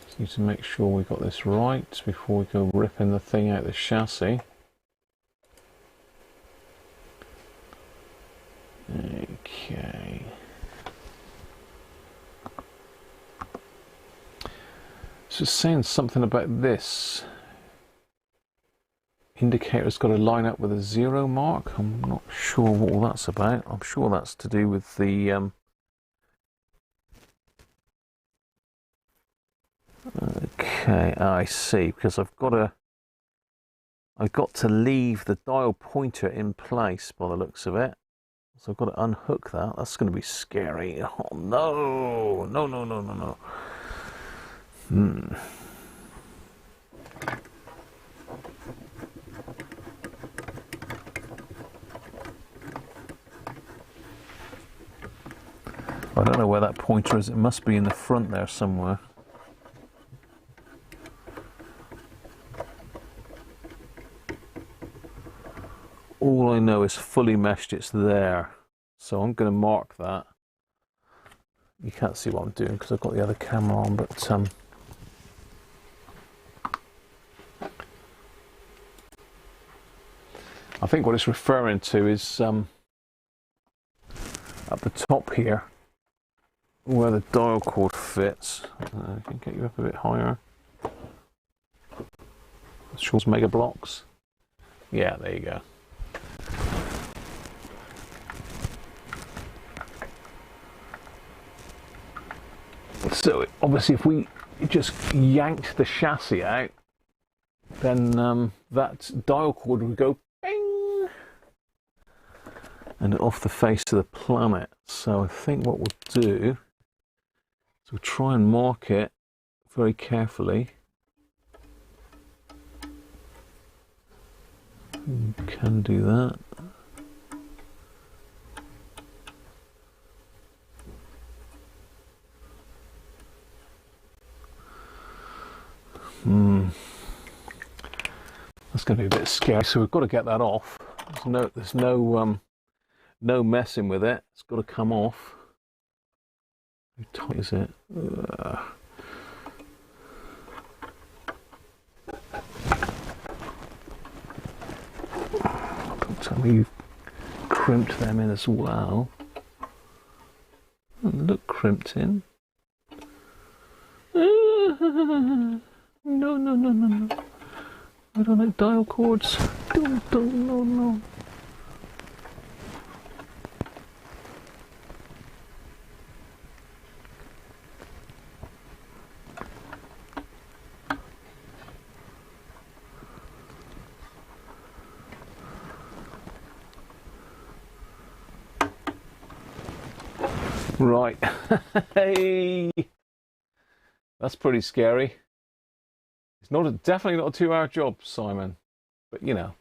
Just need to make sure we got this right before we go ripping the thing out of the chassis. Okay. So it's saying something about this. Indicator's got to line up with a 0 mark. I'm not sure what all that's about. I'm sure that's to do with the okay, I see, because I've got to leave the dial pointer in place by the looks of it. So I've got to unhook that. That's going to be scary. Oh no. No. I don't know where that pointer is. It must be in the front there somewhere. All I know is fully meshed, it's there. So I'm going to mark that. You can't see what I'm doing because I've got the other camera on, but I think what it's referring to is at the top here, where the dial cord fits. I can get you up a bit higher. Shaw's Mega Blocks. Yeah, there you go. So obviously if we just yanked the chassis out, then that dial cord would go bing and off the face of the planet. So I think what we'll do is we'll try and mark it very carefully. You can do that. That's going to be a bit scary, so we've got to get that off. There's no messing with it. It's got to come off. How tight is it? Don't tell me you've crimped them in as well. Look crimped in. No, no, no, no, no. I don't like dial cords. Don't, no, no. Right. Hey, that's pretty scary. It's definitely not a 2-hour job, Simon, but you know,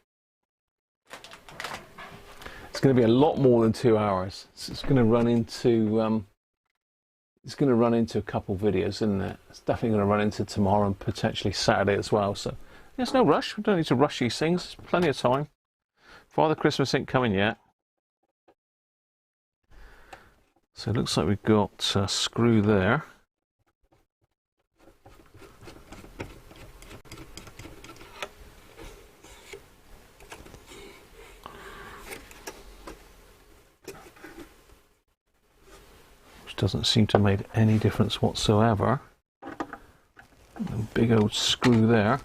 it's going to be a lot more than 2 hours. It's going to run into a couple videos, isn't it? It's definitely going to run into tomorrow and potentially Saturday as well. So there's no rush. We don't need to rush these things. There's plenty of time. Father Christmas ain't coming yet. So it looks like we've got a screw there. Which doesn't seem to make any difference whatsoever. And a big old screw there.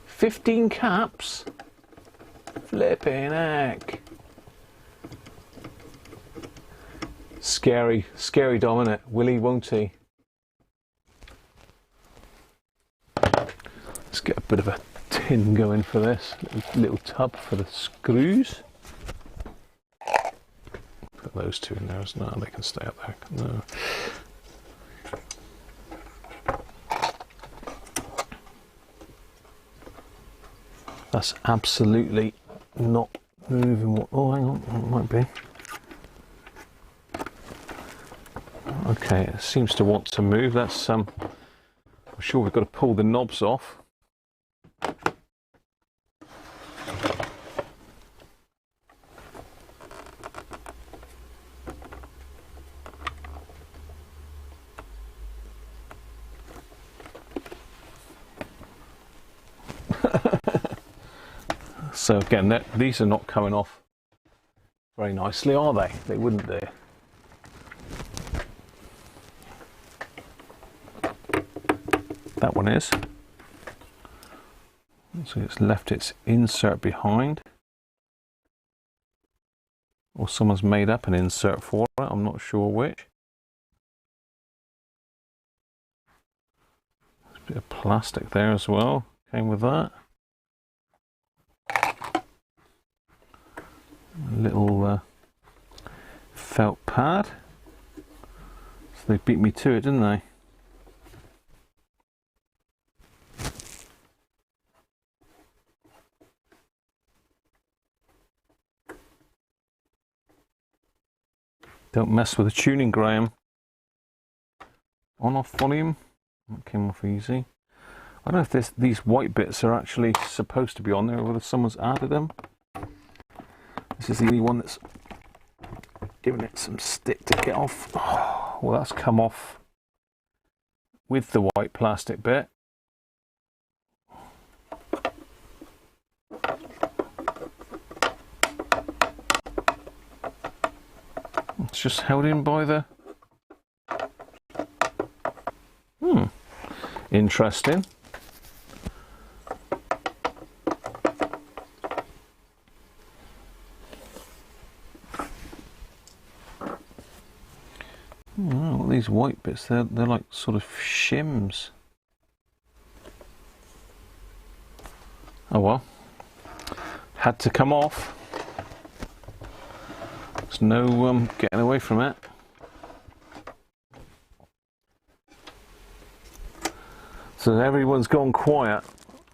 "15 caps? Flipping heck. Scary Dom, innit? Will he, won't he? Let's get a bit of a tin going for this. Little tub for the screws. Put those two in there. No, they can stay up there. No. That's absolutely not moving. Oh, hang on, it might be. Okay, it seems to want to move. That's I'm sure we've got to pull the knobs off. So again, these are not coming off very nicely, are they? They wouldn't do. That one is. So it's left its insert behind. Or someone's made up an insert for it, I'm not sure which. There's a bit of plastic there as well, came with that. A little felt pad. So they beat me to it, didn't they? Don't mess with the tuning, Graham. On-off volume. That came off easy. I don't know if these white bits are actually supposed to be on there or whether someone's added them. This is the only one that's giving it some stick to get off. Oh, well, that's come off with the white plastic bit. It's just held in by the... Interesting. Oh, these white bits, they're like sort of shims. Oh well, had to come off. There's no getting away from it. So everyone's gone quiet.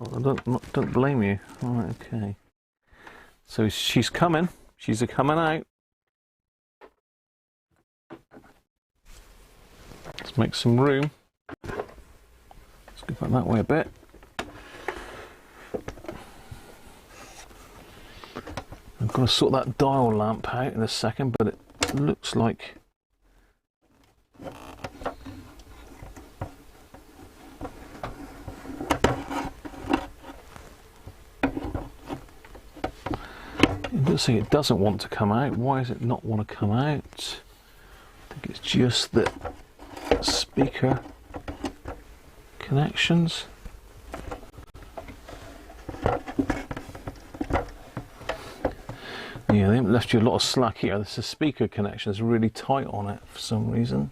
I don't blame you. All right, okay. So she's coming. She's a coming out. Let's make some room. Let's go back that way a bit. I'm going to sort that dial lamp out in a second, but it looks like it doesn't want to come out. Why does it not want to come out? think it's just the speaker connections. Yeah, they haven't left you a lot of slack here. This is speaker connection is really tight on it for some reason.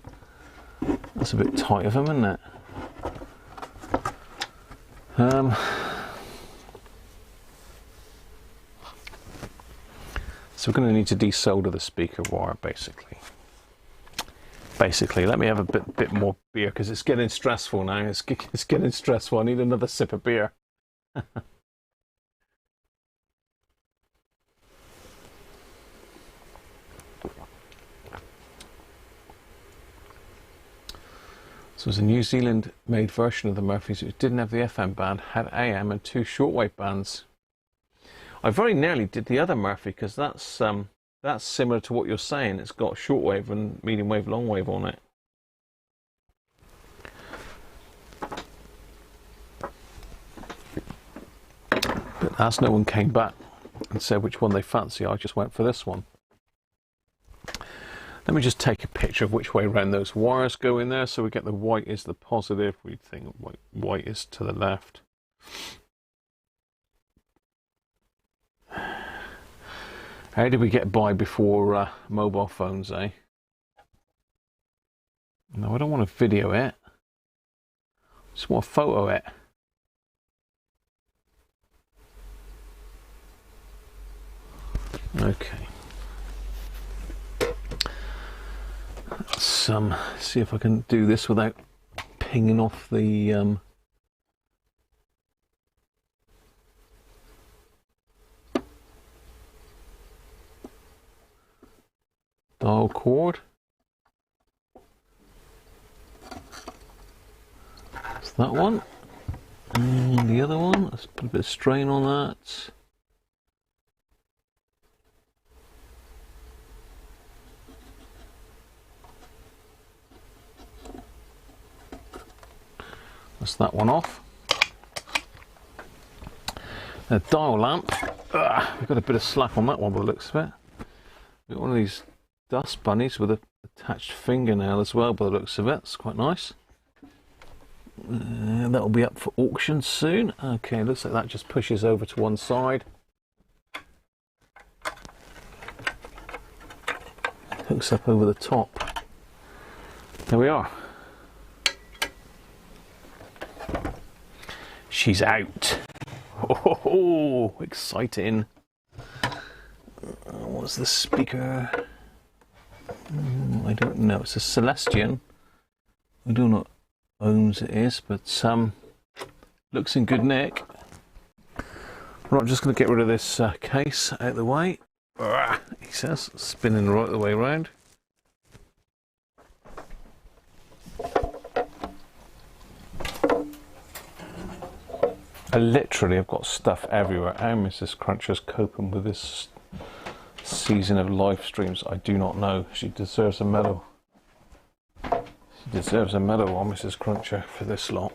That's a bit tight of them, isn't it? So we're going to need to desolder the speaker wire, basically. Let me have a bit more beer because it's getting stressful now. It's getting stressful. I need another sip of beer. So it was a New Zealand-made version of the Murphys which didn't have the FM band, had AM and 2 shortwave bands. I very nearly did the other Murphy because that's similar to what you're saying. It's got shortwave and medium wave, long wave on it. But as no one came back and said which one they fancy, I just went for this one. Let me just take a picture of which way around those wires go in there. So we get the white is the positive. We think white is to the left. How did we get by before mobile phones, eh? No, I don't want to video it. I just want to photo it. Okay. Let's see if I can do this without pinging off the dial cord. That's that one. And the other one, let's put a bit of strain on that. That's that one off. A dial lamp. We've got a bit of slack on that one by the looks of it. We've got one of these dust bunnies with an attached fingernail as well by the looks of it. It's quite nice. That'll be up for auction soon. Okay, looks like that just pushes over to one side. Hooks up over the top. There we are. She's out. Oh, exciting. What's the speaker? I don't know. It's a Celestian. I don't know what ohms it is, but looks in good nick. Right, I'm just going to get rid of this case out of the way. He says, spinning right the way around. I've got stuff everywhere. How Mrs. Cruncher's coping with this season of live streams, I do not know. She deserves a medal. She deserves a medal on Mrs. Cruncher for this lot.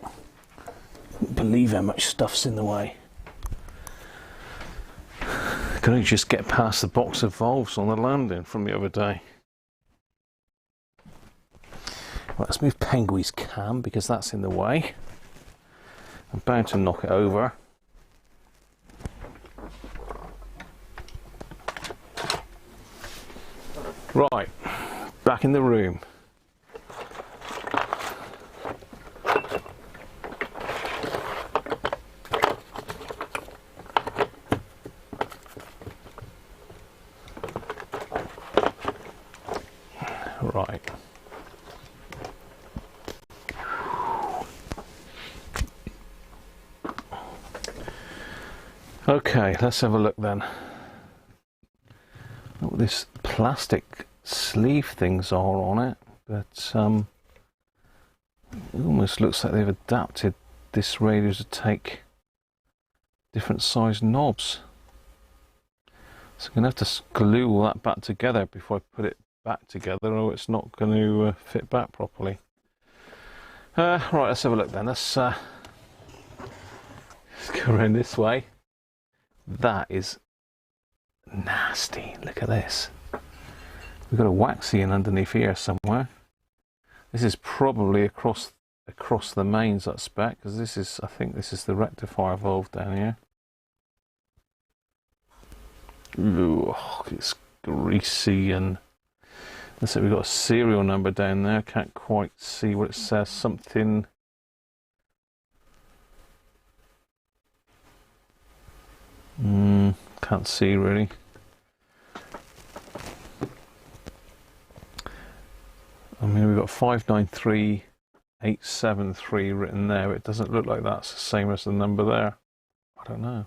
Can't believe how much stuff's in the way. Can only just get past the box of valves on the landing from the other day. Right, let's move Penguin's cam because that's in the way. I'm bound to knock it over. Right, back in the room. Right. Okay, let's have a look then. What this plastic sleeve things are on it, but it almost looks like they've adapted this radio to take different size knobs. So I'm going to have to glue all that back together before I put it back together, or it's not going to fit back properly. Right, let's have a look then. Let's go around this way. That is nasty. Look at this. We've got a waxy in underneath here somewhere. This is probably across the mains, I expect, because this is, I think this is the rectifier valve down here. Ooh, it's greasy, and let's say we've got a serial number down there. Can't quite see what it says. Something. Can't see really. I mean, we've got 593873 written there. It doesn't look like that's the same as the number there. I don't know.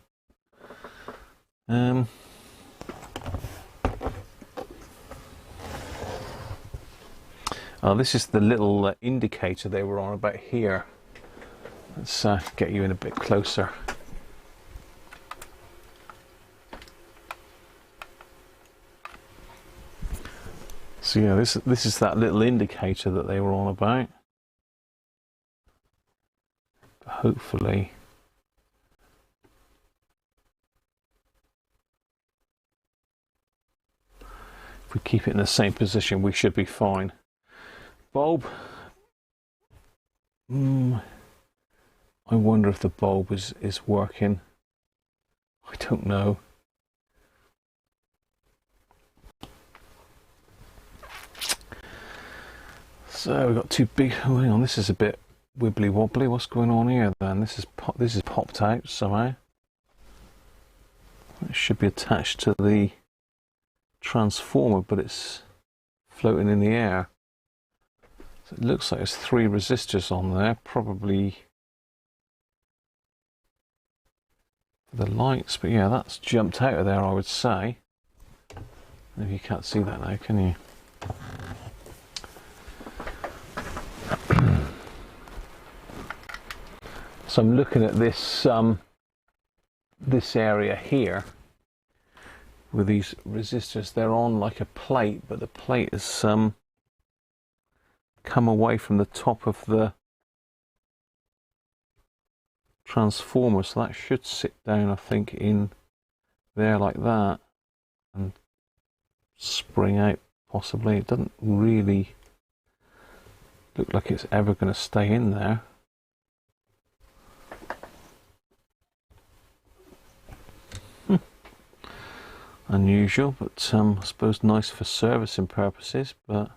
Oh, this is the little indicator they were on about here. Let's get you in a bit closer. So yeah, this is that little indicator that they were on about. Hopefully, if we keep it in the same position, we should be fine. Bulb. I wonder if the bulb is working. I don't know. So we've got two big. Oh, hang on, this is a bit wibbly wobbly. What's going on here then? This is popped out somehow. It should be attached to the transformer, but it's floating in the air. So it looks like there's 3 resistors on there, probably for the lights, but yeah, that's jumped out of there, I would say. If you can't see that now, can you? So I'm looking at this this area here with these resistors. They're on like a plate, but the plate has come away from the top of the transformer, so that should sit down, I think, in there like that and spring out possibly. It doesn't really look like it's ever going to stay in there. Unusual, but I suppose nice for servicing purposes. But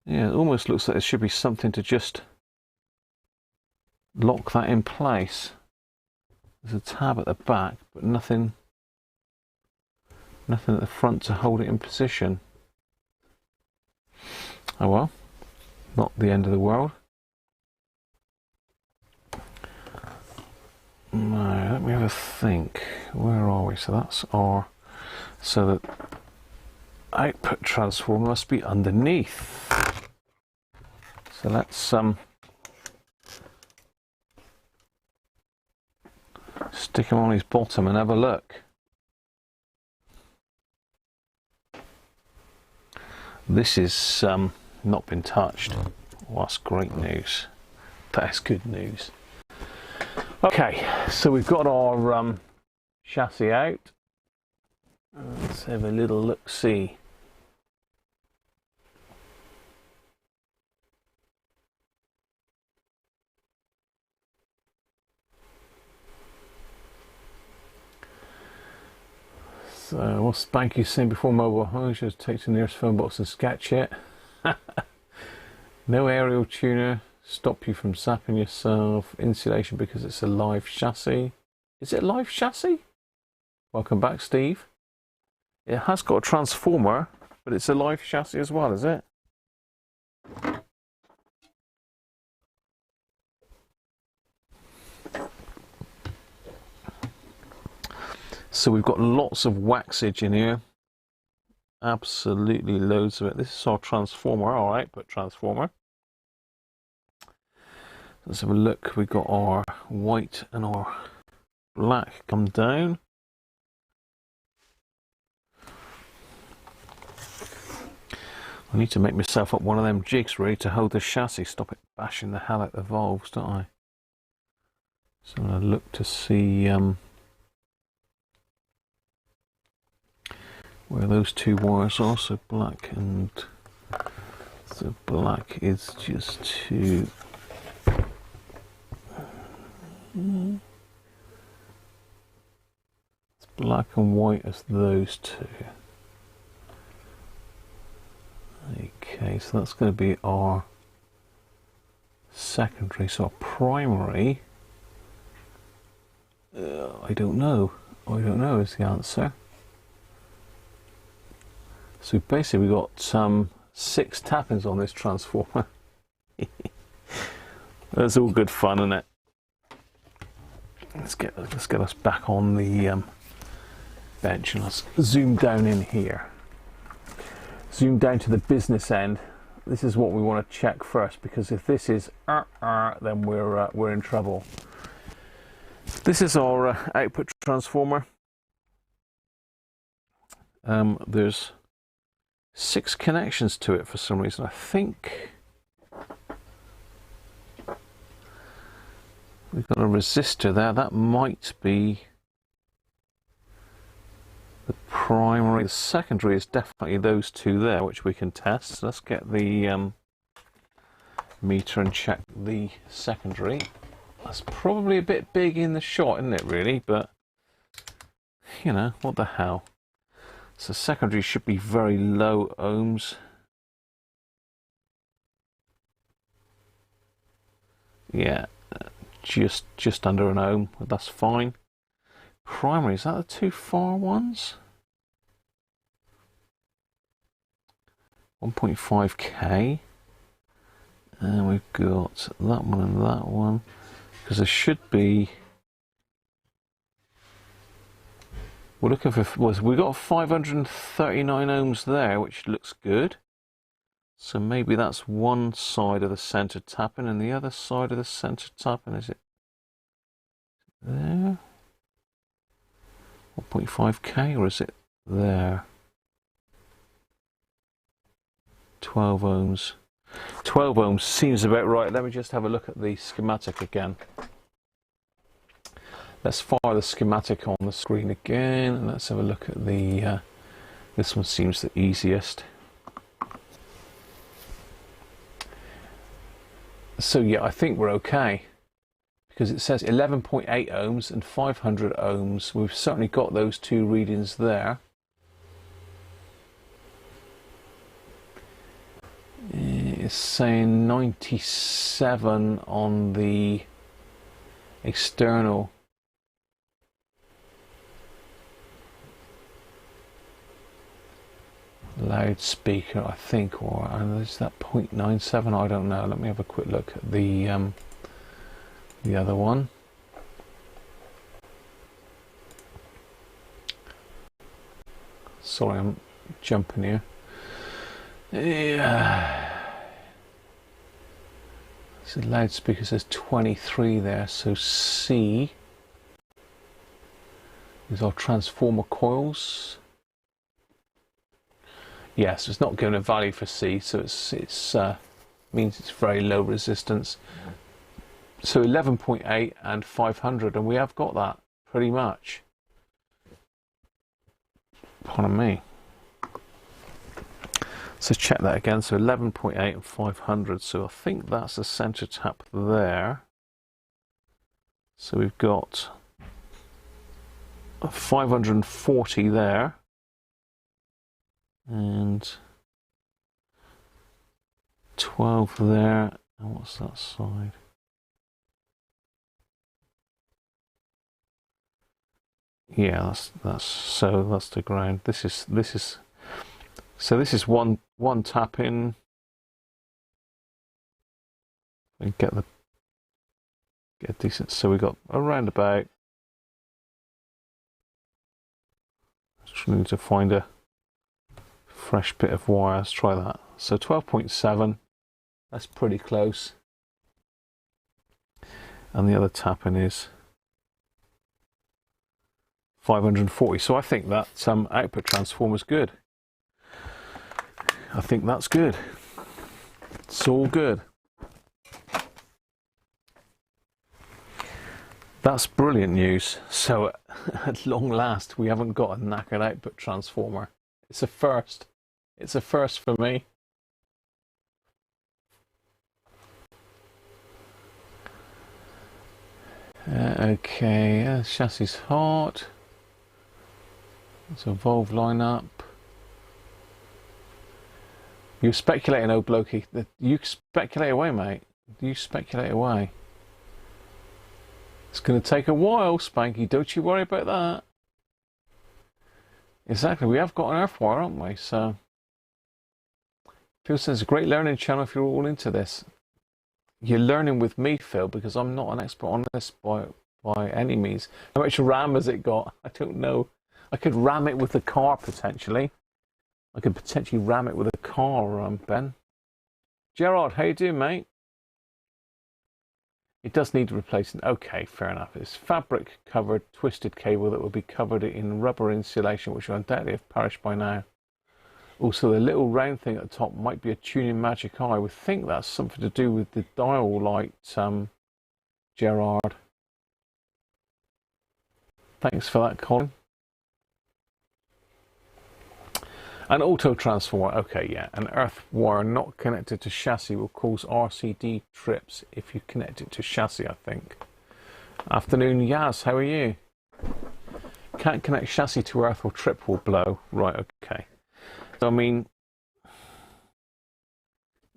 yeah, it almost looks like there should be something to just lock that in place. There's a tab at the back, but nothing at the front to hold it in position. Oh well, not the end of the world. No, let me have a think. Where are we? So that's our. So the output transformer must be underneath. So let's stick him on his bottom and have a look. This is not been touched. Well, that's great news. That's good news. Okay, so we've got our chassis out. Let's have a little look-see. So, what's Spanky saying before mobile? Oh, just take to the nearest phone box and sketch it. No aerial tuner. Stop you from zapping yourself. Insulation because it's a live chassis. Is it a live chassis? Welcome back, Steve. It has got a transformer, but it's a live chassis as well, is it? So we've got lots of waxage in here. Absolutely loads of it. This is our transformer, our output transformer. Let's have a look. We've got our white and our black come down. I need to make myself up one of them jigs ready to hold the chassis. Stop it bashing the hell out the valves, don't I? So I'm going to look to see where those two wires are. So black and so black is just to it's black and white as those two. Okay, so that's going to be our secondary. So our primary, I don't know is the answer. So basically we've got 6 tappings on this transformer. That's all good fun, isn't it? Let's get us back on the bench and let's zoom down in here. Zoom down to the business end. This is what we want to check first, because if this is then we're in trouble. This is our output transformer. There's 6 connections to it for some reason. I think we've got a resistor there. That might be the primary. The secondary is definitely those two there, which we can test. So let's get the meter and check the secondary. That's probably a bit big in the shot, isn't it, really? But, you know, what the hell. So secondary should be very low ohms. Yeah, just under an ohm. That's fine. Primary, is that the two far ones? 1.5k. And we've got that one and that one. Because there should be... We're looking for... we got 539 ohms there, which looks good. So maybe that's one side of the centre tapping, and the other side of the centre tapping, is it there? 1.5k, or is it there? 12 ohms. 12 ohms seems about right. Let me just have a look at the schematic again. Let's fire the schematic on the screen again, and let's have a look at the... this one seems the easiest. So yeah, I think we're okay, because it says 11.8 ohms and 500 ohms. We've certainly got those two readings there. It's saying 97 on the external. Loudspeaker, I think, or is that 0.97? I don't know. Let me have a quick look at the other one. Sorry, I'm jumping here. Yeah. So loudspeaker says 23 there. So C is our transformer coils. Yes, it's not given a value for C, so it's means it's very low resistance. So 11.8 and 500, and we have got that pretty much. Pardon me. So check that again. So 11.8 and 500. So I think that's the center tap there. So we've got a 540 there. And 12 there, and what's that side? Yeah, that's the ground. This is one tap in. And get decent. So we got around about. Just need to find a fresh bit of wire. Let's try that. So 12.7, that's pretty close. And the other tapping is 540. So I think that output transformer is good. I think that's good. It's all good. That's brilliant news. So at long last, we haven't got a knackered output transformer. It's a first. It's a first for me. Okay, chassis hot. It's a valve lineup. You're speculating, old blokey. You speculate away, mate. You speculate away. It's going to take a while, Spanky. Don't you worry about that. Exactly. We have got an earth wire, haven't we? So, Phil says, a great learning channel if you're all into this. You're learning with me, Phil, because I'm not an expert on this by any means. How much RAM has it got? I don't know. I could ram it with the car, potentially. I could potentially ram it with a car, Ben. Gerard, how you doing, mate? It does need replacing. Okay, fair enough. It's fabric-covered, twisted cable that will be covered in rubber insulation, which will undoubtedly have perished by now. Also, the little round thing at the top might be a tuning magic eye. I would think that's something to do with the dial light, Gerard. Thanks for that, Colin. An auto transformer. Okay, yeah. An earth wire not connected to chassis will cause RCD trips if you connect it to chassis, I think. Afternoon, Yaz. How are you? Can't connect chassis to earth or trip will blow. Right, okay. So, I mean,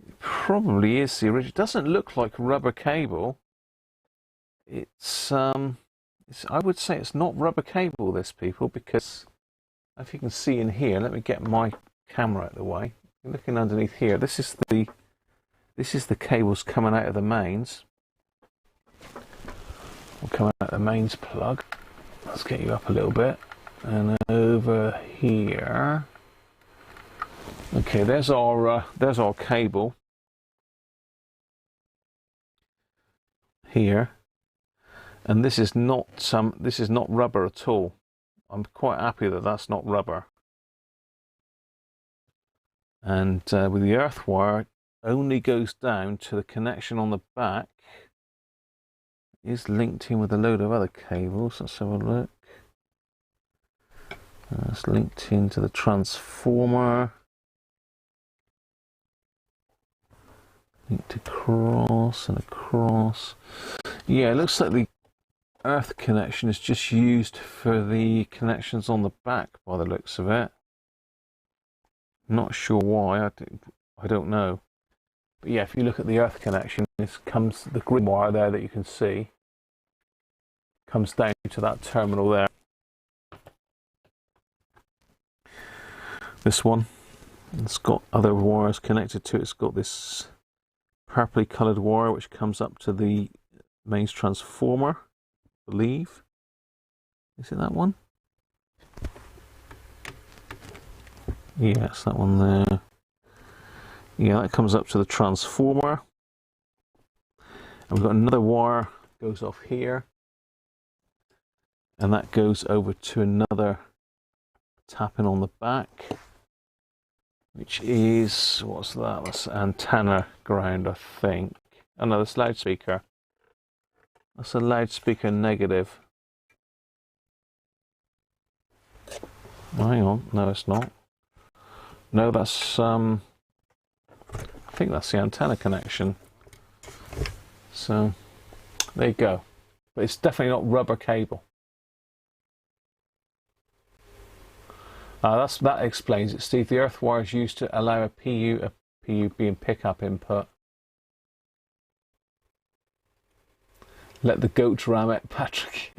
it probably is the original. It doesn't look like rubber cable. It's I would say it's not rubber cable, this, people, because if you can see in here, let me get my camera out of the way. Looking underneath here, this is the cables coming out of the mains. Coming out of the mains plug. Let's get you up a little bit, and over here. Okay, there's our cable here, and this is not rubber at all. I'm quite happy that that's not rubber. And with the earth wire, it only goes down to the connection on the back. It is linked in with a load of other cables. Let's have a look. It's linked into the transformer. Linked across and across. Yeah, it looks like the earth connection is just used for the connections on the back by the looks of it. Not sure why, I don't know. But yeah, if you look at the earth connection, this comes, the green wire there that you can see comes down to that terminal there. This one, it's got other wires connected to it. It's got this purpley coloured wire which comes up to the mains transformer, I believe. Is it that one? Yes, that one there. Yeah, that comes up to the transformer. And we've got another wire goes off here. And that goes over to another tapping on the back, which is, what's that? That's antenna ground, I think. Oh no, that's loudspeaker. That's a loudspeaker negative. Hang on, no it's not. No, that's, I think that's the antenna connection. So, there you go. But it's definitely not rubber cable. That explains it, Steve. The earth wire is used to allow a PU being pickup input. Let the goat ram it, Patrick.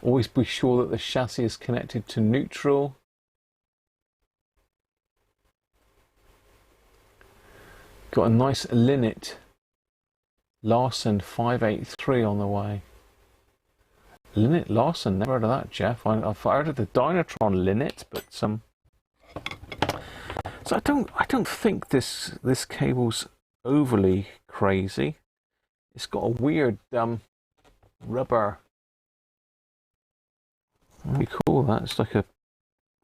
Always be sure that the chassis is connected to neutral. Got a nice Linnet Larson 583 on the way. Linnet Larson, never heard of that, Jeff. I've heard of the Dynatron Linnet, but so I don't think this cable's overly crazy. It's got a weird rubber. What do you call that? It's like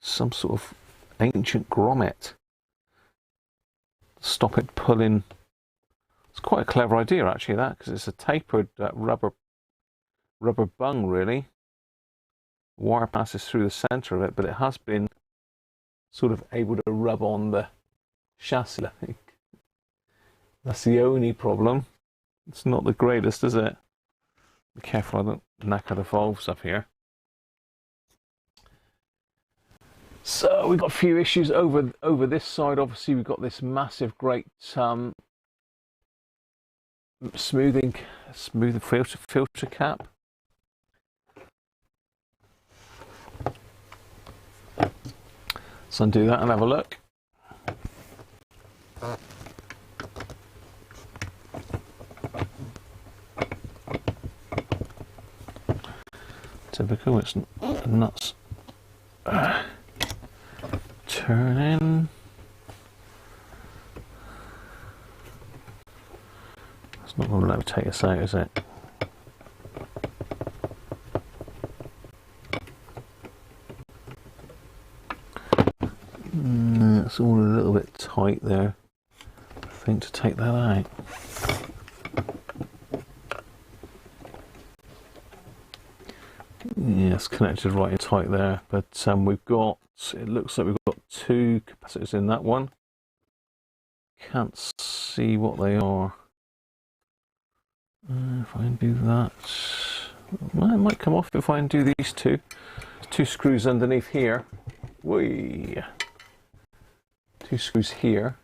some sort of ancient grommet. Stop it pulling. It's quite a clever idea, actually, that, because it's a tapered rubber bung, really. Wire passes through the centre of it, but it has been sort of able to rub on the chassis. That's the only problem. It's not the greatest, is it? Be careful I don't knacker the valves up here. So we've got a few issues over this side. Obviously we've got this massive great smooth filter cap. Let's undo that and have a look. Typical, it's nuts. Turn in. It's not going to rotate us out, is it? It's all a little bit tight there. I think to take that out. Yeah, it's connected right in tight there, but we've got, it looks like we've got two capacitors in that one. Can't see what they are. If I undo that, well, it might come off if I undo these two. There's two screws underneath here. Whee! Two screws here.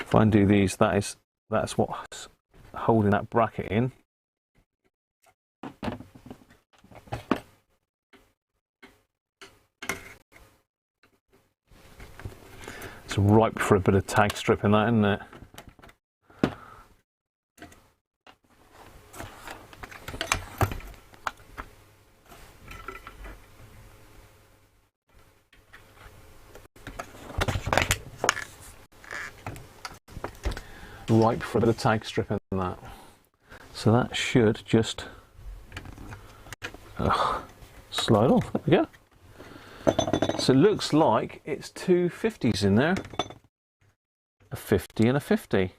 If I undo these, that's what's holding that bracket in. It's ripe for a bit of tag stripping, that, isn't it? Ripe for a bit of tag stripping, that. So that should just slide off. There we go. So it looks like it's two 50s in there, a 50 and a 50.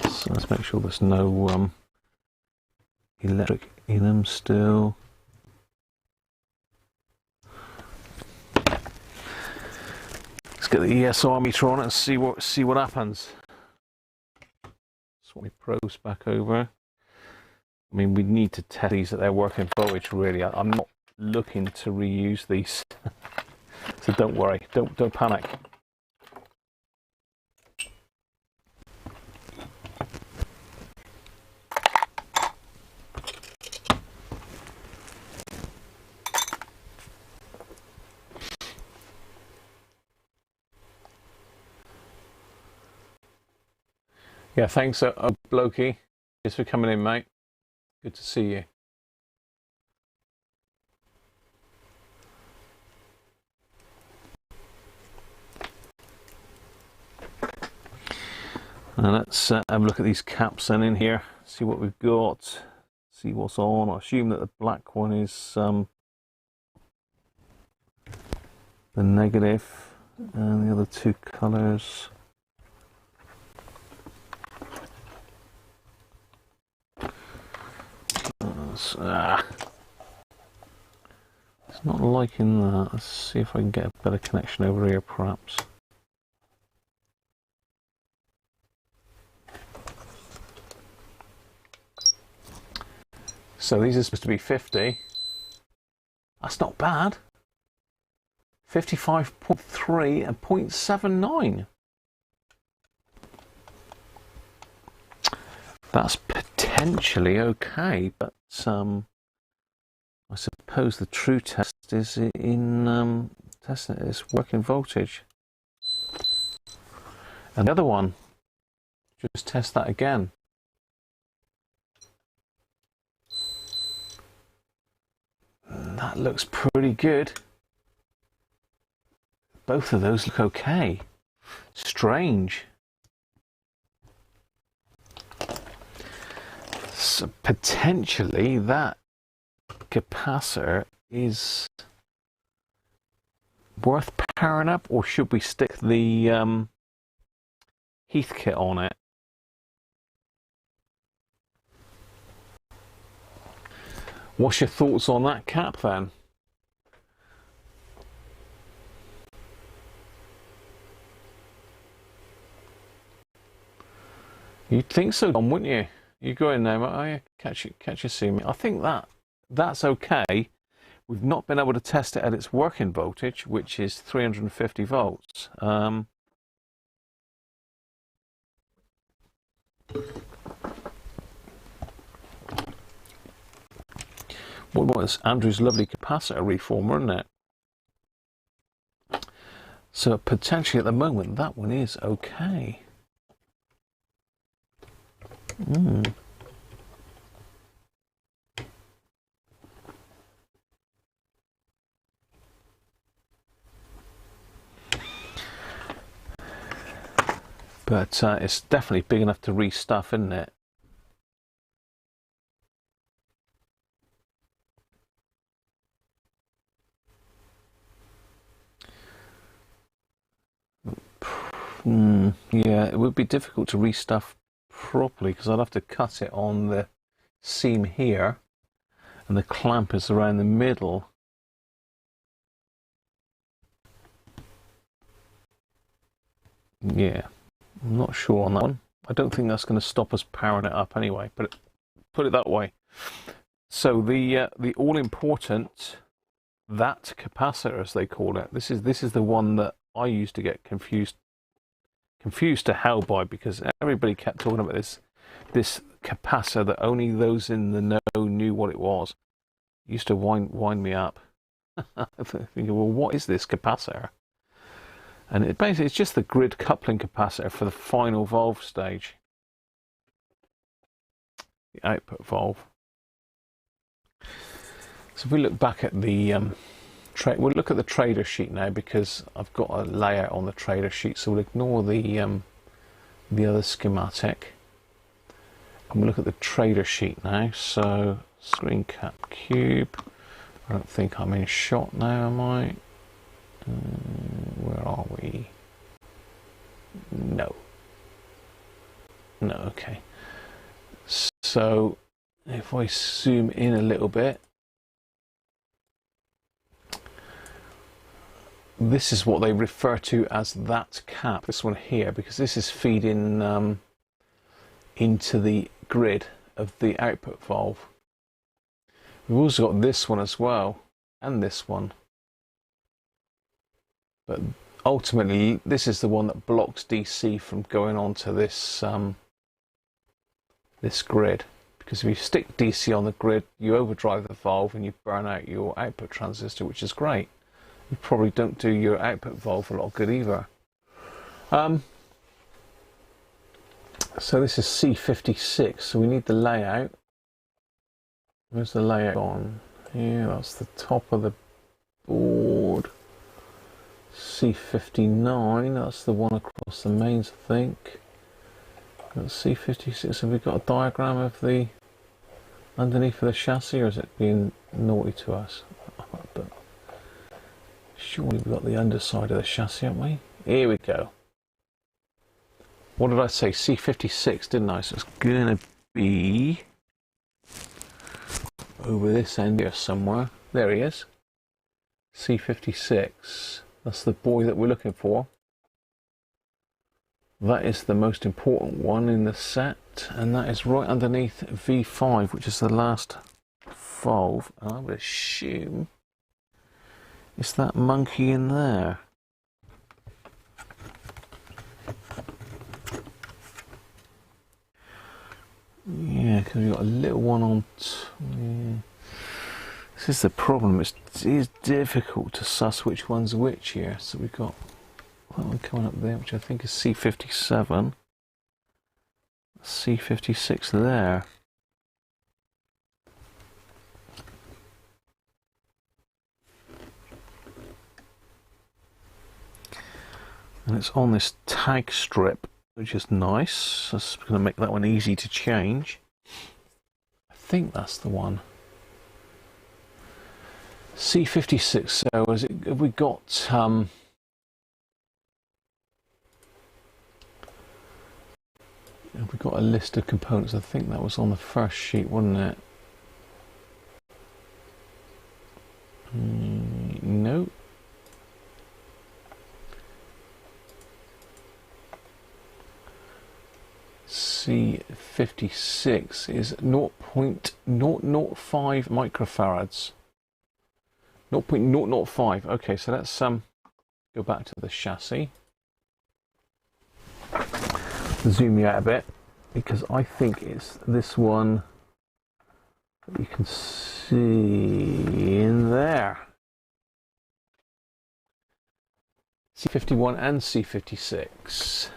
So let's make sure there's no electric in them still. Let's get the ESR meter on it and see what happens. Swap my probes back over. I mean, we need to test these at their working voltage, really. I'm not looking to reuse these. So don't worry, don't panic. Yeah, thanks, Blokey. Thanks for coming in, mate. Good to see you. And let's have a look at these caps then in here, see what we've got, see what's on. I assume that the black one is the negative, and the other two colours. It's not liking that. Let's see if I can get a better connection over here, perhaps. So these are supposed to be 50. That's not bad. 55.3 and 0.79. That's potentially okay, but I suppose the true test is in testing its working voltage. And the other one, just test that again. That looks pretty good. Both of those look okay. Strange. So potentially that capacitor is worth powering up, or should we stick the Heath kit on it? What's your thoughts on that cap then? You'd think so, Tom, wouldn't you? You go in there, mate. Oh, yeah, catch you soon. I think that's okay. We've not been able to test it at its working voltage, which is 350 volts. What was Andrew's lovely capacitor reformer, isn't it? So potentially at the moment, that one is okay. But it's definitely big enough to restuff, isn't it? Yeah, it would be difficult to restuff properly because I'd have to cut it on the seam here, and the clamp is around the middle. Yeah, I'm not sure on that one. I don't think that's going to stop us powering it up anyway, but put it that way. So the all-important, that capacitor, as they call it, this is the one that I used to get confused to hell by, because everybody kept talking about this capacitor that only those in the know knew what it was. It used to wind me up. Thinking, well, what is this capacitor? And it basically it's just the grid coupling capacitor for the final valve stage, the output valve. So if we look back at the we'll look at the trader sheet now, because I've got a layout on the trader sheet, so we'll ignore the other schematic and we'll look at the trader sheet now. So screen cap cube. I don't think I'm in shot now, am I? Where are we? No, okay. So if I zoom in a little bit, this is what they refer to as that cap, this one here, because this is feeding into the grid of the output valve. We've also got this one as well, and this one. But ultimately, this is the one that blocks DC from going onto this this grid. Because if you stick DC on the grid, you overdrive the valve and you burn out your output transistor, which is great. You probably don't do your output valve a lot of good either. So this is C56, so we need the layout. Where's the layout on? Here, that's the top of the board. C59, that's the one across the mains, I think. Got C56, have we got a diagram of the underneath of the chassis, or is it being naughty to us? But surely we've got the underside of the chassis, haven't we? Here we go. What did I say? C56, didn't I? So it's gonna be over this end here somewhere. There he is. C56. That's the boy that we're looking for. That is the most important one in the set, and that is right underneath V5, which is the last valve. I would assume it's that monkey in there. Yeah, because we've got a little one on. Yeah. This is the problem. It is difficult to suss which one's which here. So we've got that one coming up there, which I think is C57. C56 there. And it's on this tag strip, which is nice. That's going to make that one easy to change. I think that's the one. C56. So have we got a list of components? I think that was on the first sheet, wasn't it? No. C56 is 0.005 microfarads. 0.005. Okay, so let's go back to the chassis. Zoom you out a bit, because I think it's this one that you can see in there. C51 and C56.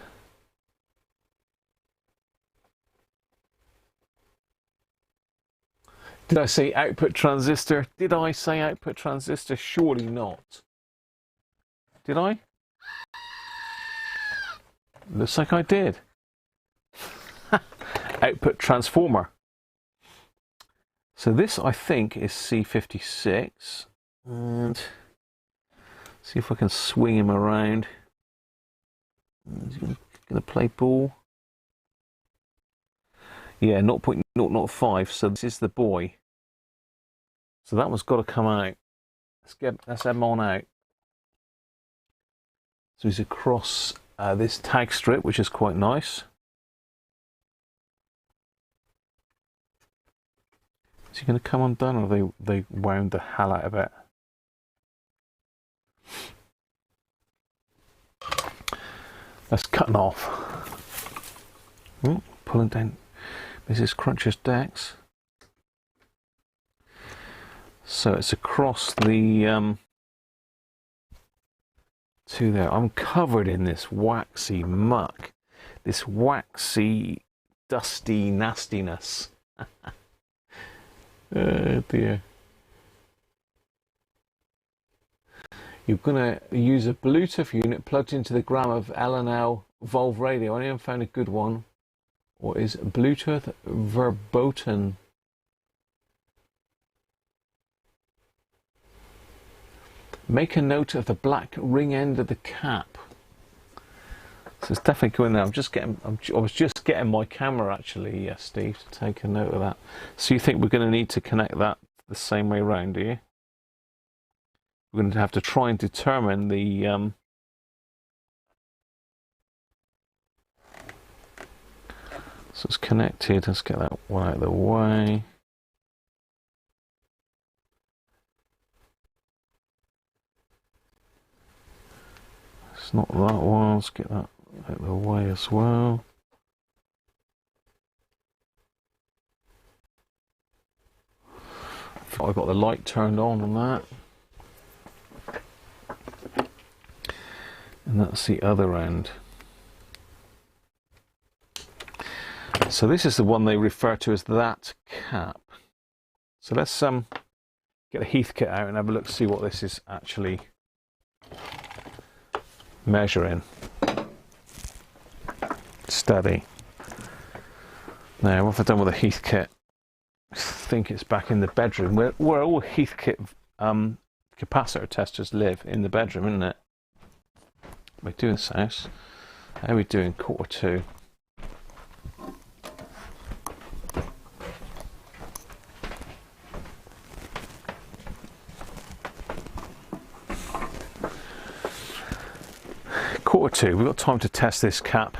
Did I say output transistor? Did I say output transistor? Surely not. Did I? Looks like I did. Output transformer. So this, I think, is C56. And see if I can swing him around. He's going to play ball. Yeah, 0.005. So this is the boy. So that one's got to come out. Let's have him on out. So he's across this tag strip, which is quite nice. Is he going to come undone, or they wound the hell out of it? That's cutting off. Ooh, pulling down Mrs. Cruncher's decks. So it's across the to there. I'm covered in this waxy muck, this waxy, dusty nastiness. Oh dear. You're going to use a Bluetooth unit plugged into the gram of L&L Volv radio. I haven't found a good one. What is Bluetooth verboten? Make a note of the black ring end of the cap. So it's definitely going there. I was just getting my camera actually, Steve, to take a note of that. So you think we're going to need to connect that the same way around, do you? We're going to have to try and determine the so it's connected. Let's get that one out of the way. It's not that one. Let's get that out of the way as well. I got the light turned on that. And that's the other end. So this is the one they refer to as that cap. So let's get a Heath kit out and have a look, see what this is actually measuring. Steady. Now, what have I done with a Heath kit? I think it's back in the bedroom where all Heath kit capacitor testers live, in the bedroom, isn't it? What are we doing this house? How are we doing? 1/4 2. 2:45. We've got time to test this cap.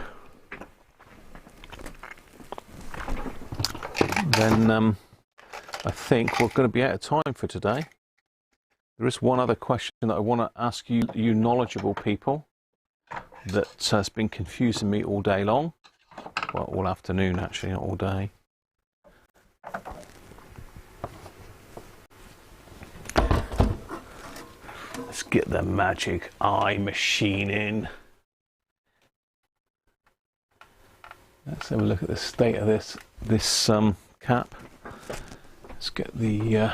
Then I think we're going to be out of time for today. There is one other question that I want to ask you, you knowledgeable people, that has been confusing me all day long. Well, all afternoon actually, not all day. Let's get the magic eye machine in. Let's have a look at the state of this cap. Let's get the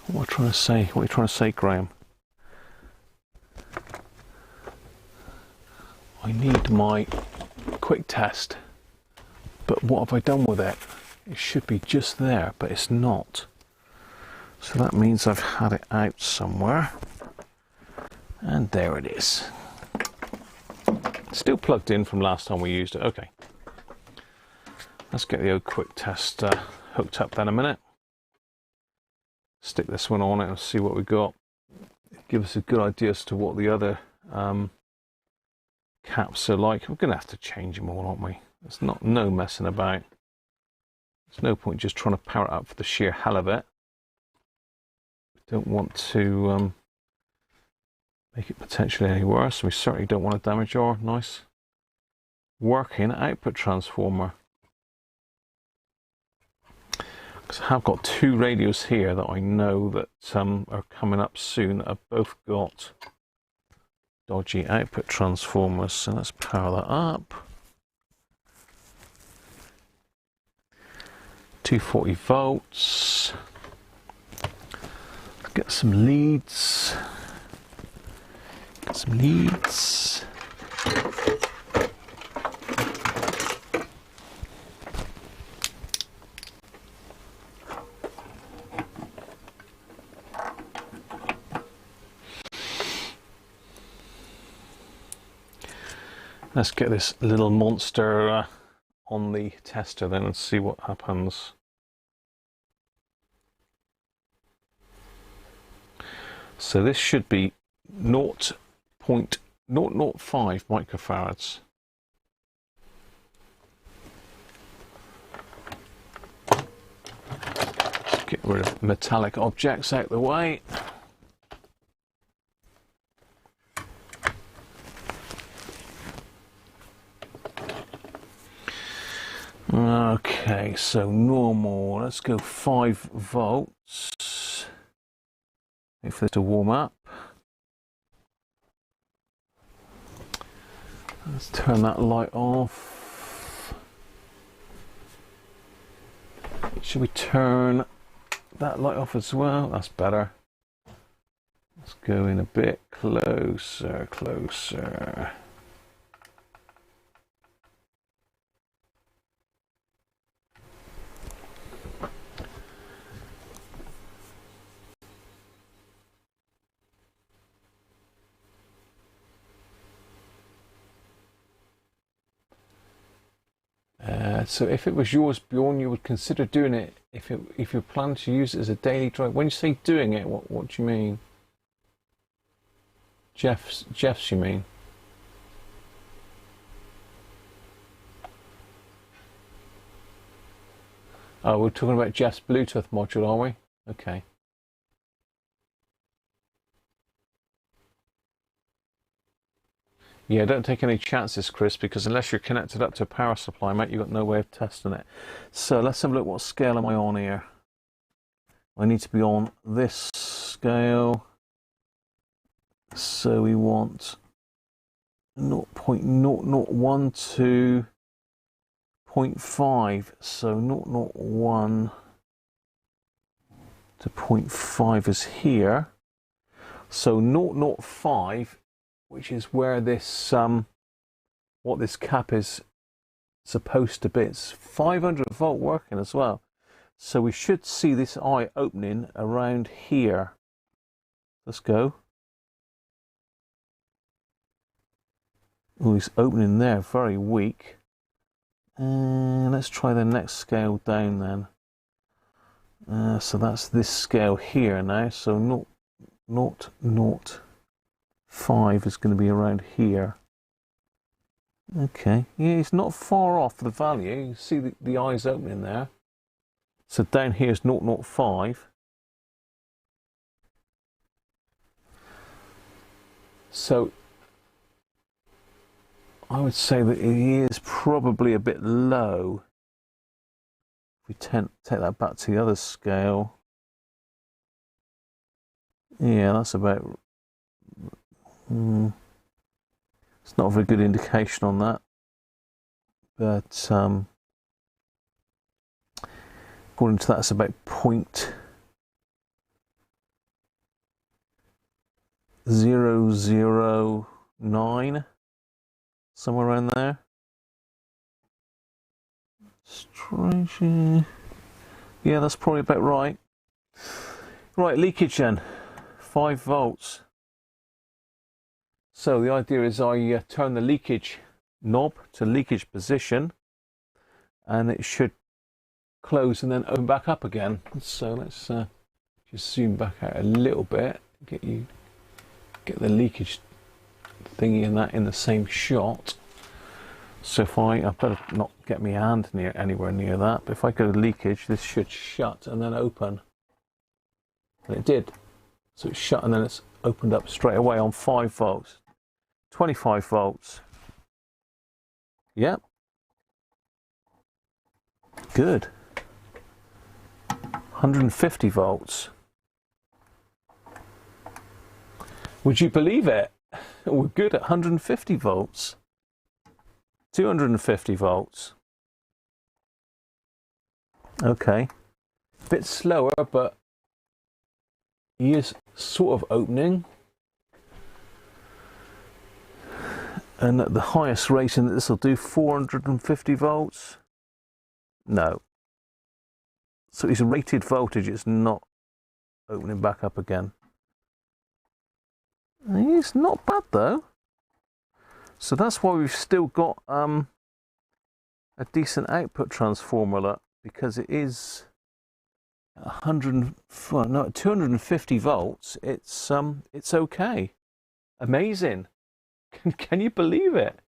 what am I trying to say? What are you trying to say, Graham? I need my quick test, but what have I done with it? It should be just there, but it's not. So that means I've had it out somewhere, and there it is. Still plugged in from last time we used it. Okay, let's get the old quick test hooked up then a minute. Stick this one on it and see what we got. Give us a good idea as to what the other caps are like. We're going to have to change them all, aren't we? There's no messing about. There's no point just trying to power it up for the sheer hell of it. We don't want to make it potentially any worse. We certainly don't want to damage our nice working output transformer. Because I have got two radios here that I know that are coming up soon that have both got dodgy output transformers. So let's power that up. 240 volts. Let's get some leads. Get some leads. Let's get this little monster on the tester then and see what happens. So this should be 0.005 microfarads. Get rid of metallic objects out of the way. Okay, so normal, let's go 5 volts. Wait for this to warm up. Let's turn that light off. Should we turn that light off as well? That's better. Let's go in a bit closer, closer. So if it was yours, Bjorn, you would consider doing it if you plan to use it as a daily drive. When you say doing it, what do you mean? Jeff's you mean? Oh, we're talking about Jeff's Bluetooth module, are we? Okay. Yeah, don't take any chances, Chris, because unless you're connected up to a power supply, mate, you've got no way of testing it. So let's have a look. What scale am I on here? I need to be on this scale. So we want 0.001 to 0.5. So 0.01 to 0.5 is here. So 0.05, which is where this what this cap is supposed to be. It's 500 volt working as well. So we should see this eye opening around here. Let's go. Oh, it's opening there, very weak. And let's try the next scale down then. So that's this scale here now. So 0.05 is going to be around here. Okay, yeah, it's not far off the value. You can see the eyes opening there. So down here is 0.05. So I would say that it is probably a bit low. If we take that back to the other scale. Yeah, that's about... it's not a very good indication on that. But according to that, it's about 0.009. Somewhere around there. Strange. Yeah, that's probably about right. Right, leakage then. 5 volts. So the idea is I turn the leakage knob to leakage position, and it should close and then open back up again. So let's Just zoom back out a little bit, get the leakage thingy and that in the same shot. So if I better not get my hand anywhere near that, but if I go to leakage, this should shut and then open. And it did. So it's shut and then it's opened up straight away on 5 volts. 25 volts. Yep. Good. 150 volts. Would you believe it? We're good at 150 volts. 250 volts. Okay. A bit slower, but he is sort of opening. And at the highest rating that this will do, 450 volts. No. So it's rated voltage, it's not opening back up again. It's not bad though. So that's why we've still got a decent output transformer, because it is 250 volts. It's okay. Amazing. Can you believe it?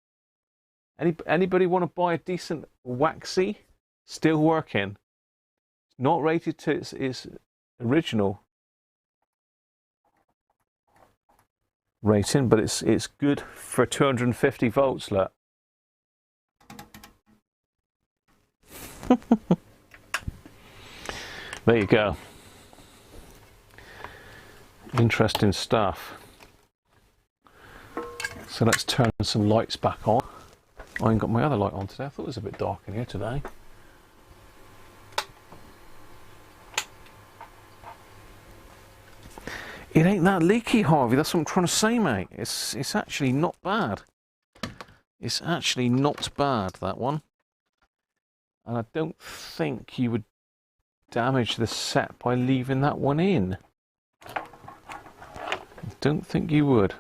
Anybody want to buy a decent waxy? Still working. Not rated to its original rating, but it's good for 250 volts. Look. There you go. Interesting stuff. So let's turn some lights back on. I ain't got my other light on today. I thought it was a bit dark in here today. It ain't that leaky, Harvey. That's what I'm trying to say, mate. It's actually not bad. It's actually not bad, that one. And I don't think you would damage the set by leaving that one in. I don't think you would.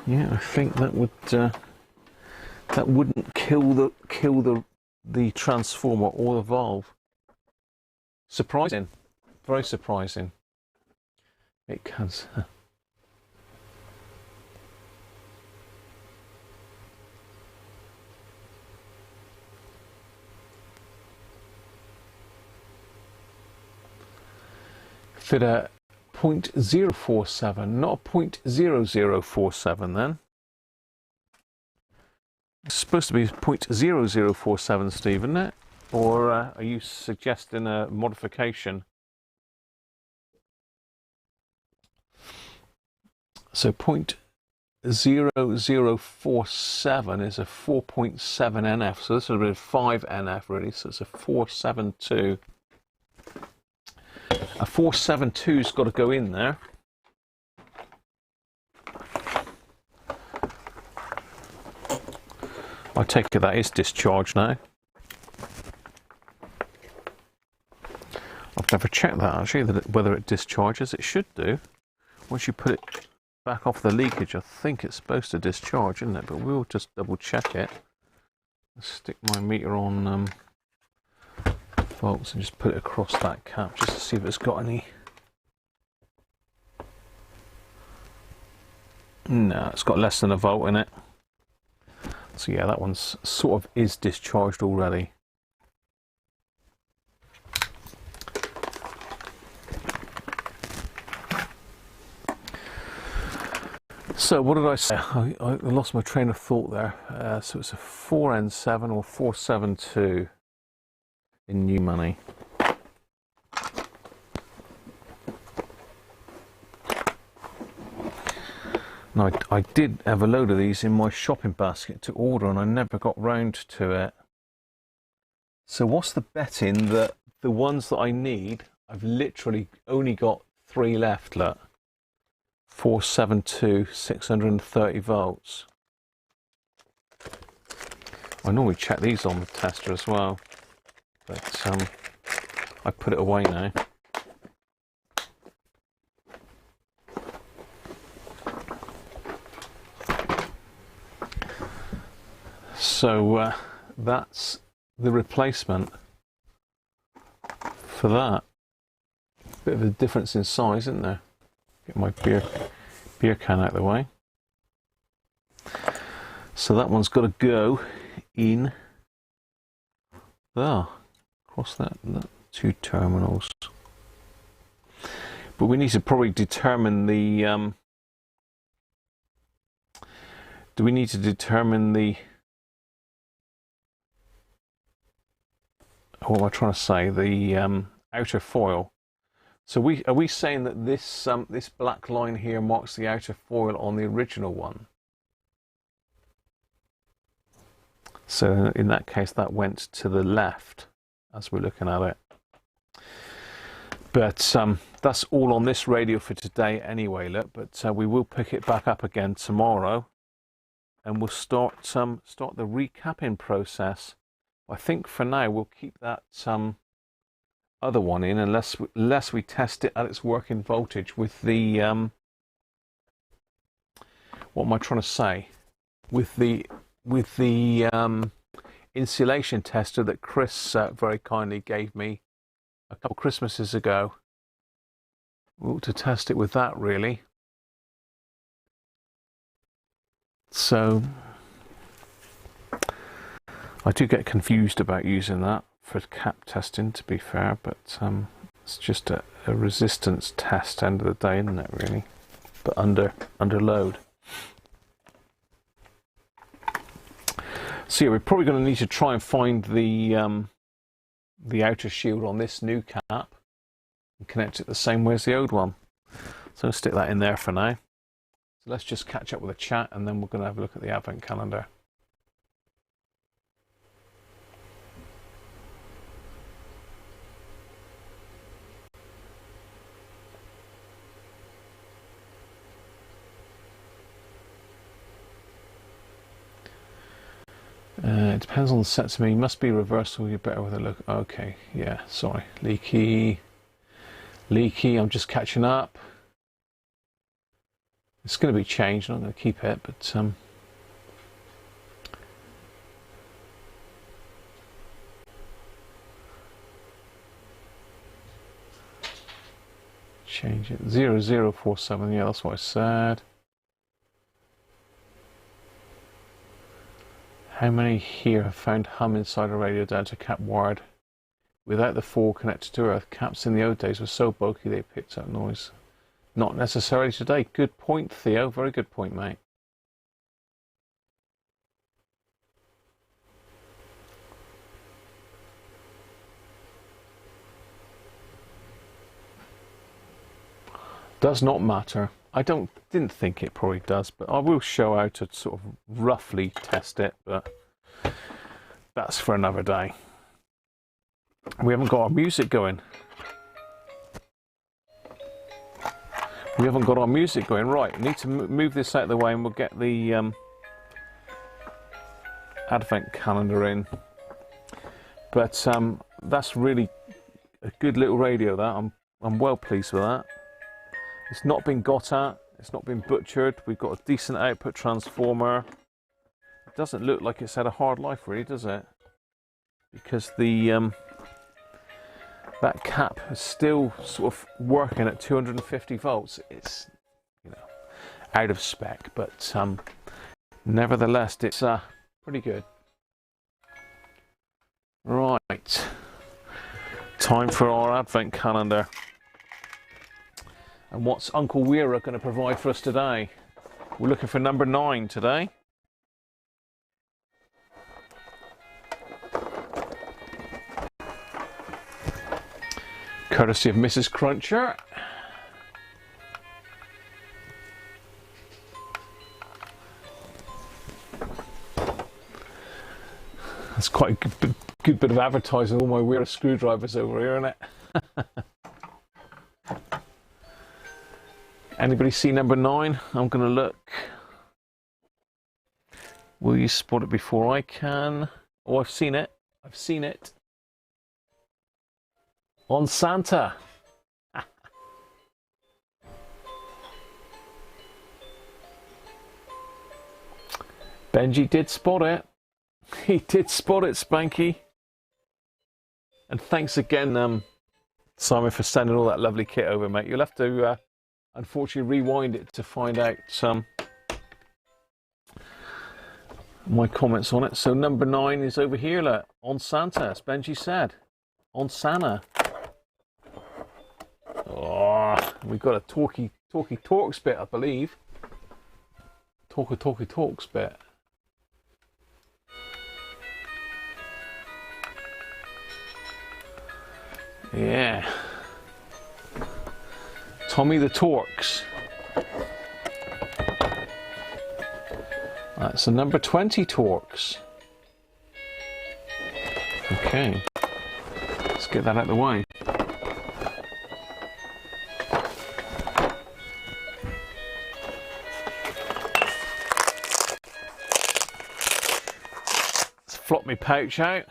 Yeah, I think that wouldn't kill the transformer or the valve. Surprising. Very surprising. It can. Fit a 0.047, not a 0.0047 then. It's supposed to be 0.0047, Steve, isn't it? Or are you suggesting a modification? So 0.0047 is a 4.7 NF, so this would be 5 NF really, so it's a 472. A 472's got to go in there. I take it that is discharged now. I've never checked that actually, whether it discharges. It should do. Once you put it back off the leakage, I think it's supposed to discharge, isn't it? But we'll just double check it. Let's stick my meter on volts and just put it across that cap just to see if it's got any. No, it's got less than a volt in it. So yeah, that one's sort of is discharged already. So what did I say? I lost my train of thought there. So it's a 4N7 or 472 in new money. Now I did have a load of these in my shopping basket to order and I never got round to it. So what's the betting that the ones that I need, I've literally only got 3 left, look. 472, 630 volts. I normally check these on the tester as well, but I put it away now. So that's the replacement for for that. Bit of a difference in size, isn't there? Get my beer can out of the way. So that one's got to go in there, across that two terminals. But we need to probably determine the do we need to determine the, what am I trying to say, the outer foil? So are we saying that this this black line here marks the outer foil on the original one? So in that case, that went to the left as we're looking at it. But that's all on this radio for today anyway, look. But we will pick it back up again tomorrow, and we'll start the recapping process. I think for now we'll keep that other one in unless we test it at its working voltage with the what am I trying to say? With the insulation tester that Chris very kindly gave me a couple of Christmases ago. We ought to test it with that, really. So I do get confused about using that for cap testing, to be fair, but it's just a resistance test end of the day, isn't it, really? But under load. So yeah, we're probably going to need to try and find the outer shield on this new cap and connect it the same way as the old one. So I'll stick that in there for now. So let's just catch up with a chat, and then we're going to have a look at the advent calendar. It depends on the set to me. Must be reversible. You're better with a look. Okay, yeah, sorry. Leaky. I'm just catching up. It's going to be changed. I'm not going to keep it, but change it. 0047. Yeah, that's what I said. How many here have found hum inside a radio down to cap wired without the four connected to earth? Caps in the old days were so bulky they picked up noise. Not necessarily today. Good point, Theo. Very good point, mate. Does not matter. I didn't think it probably does, but I will show how to sort of roughly test it, but that's for another day. We haven't got our music going. We haven't got our music going. Right, need to move this out of the way, and we'll get the advent calendar in. But that's really a good little radio, that. I'm well pleased with that. It's not been got at, it's not been butchered. We've got a decent output transformer. It doesn't look like it's had a hard life, really, does it? Because the that cap is still sort of working at 250 volts. It's, you know, out of spec, but nevertheless, it's pretty good. Right, time for our advent calendar. And what's Uncle Weira going to provide for us today? We're looking for number 9 today. Courtesy of Mrs. Cruncher. That's quite a good bit of advertising. All my Weira screwdrivers over here, isn't it? Anybody see number 9? I'm going to look. Will you spot it before I can? Oh, I've seen it. I've seen it. On Santa. Benji did spot it. He did spot it, Spanky. And thanks again, Simon, for sending all that lovely kit over, mate. You'll have to, unfortunately, rewind it to find out my comments on it. So number 9 is over here, look, on Santa, as Benji said. On Santa. Oh, we've got a talky talks bit, I believe. Talky talks bit. Yeah. Tommy the Torx. That's a number 20 Torx. Okay. Let's get that out of the way. Let's flop my pouch out.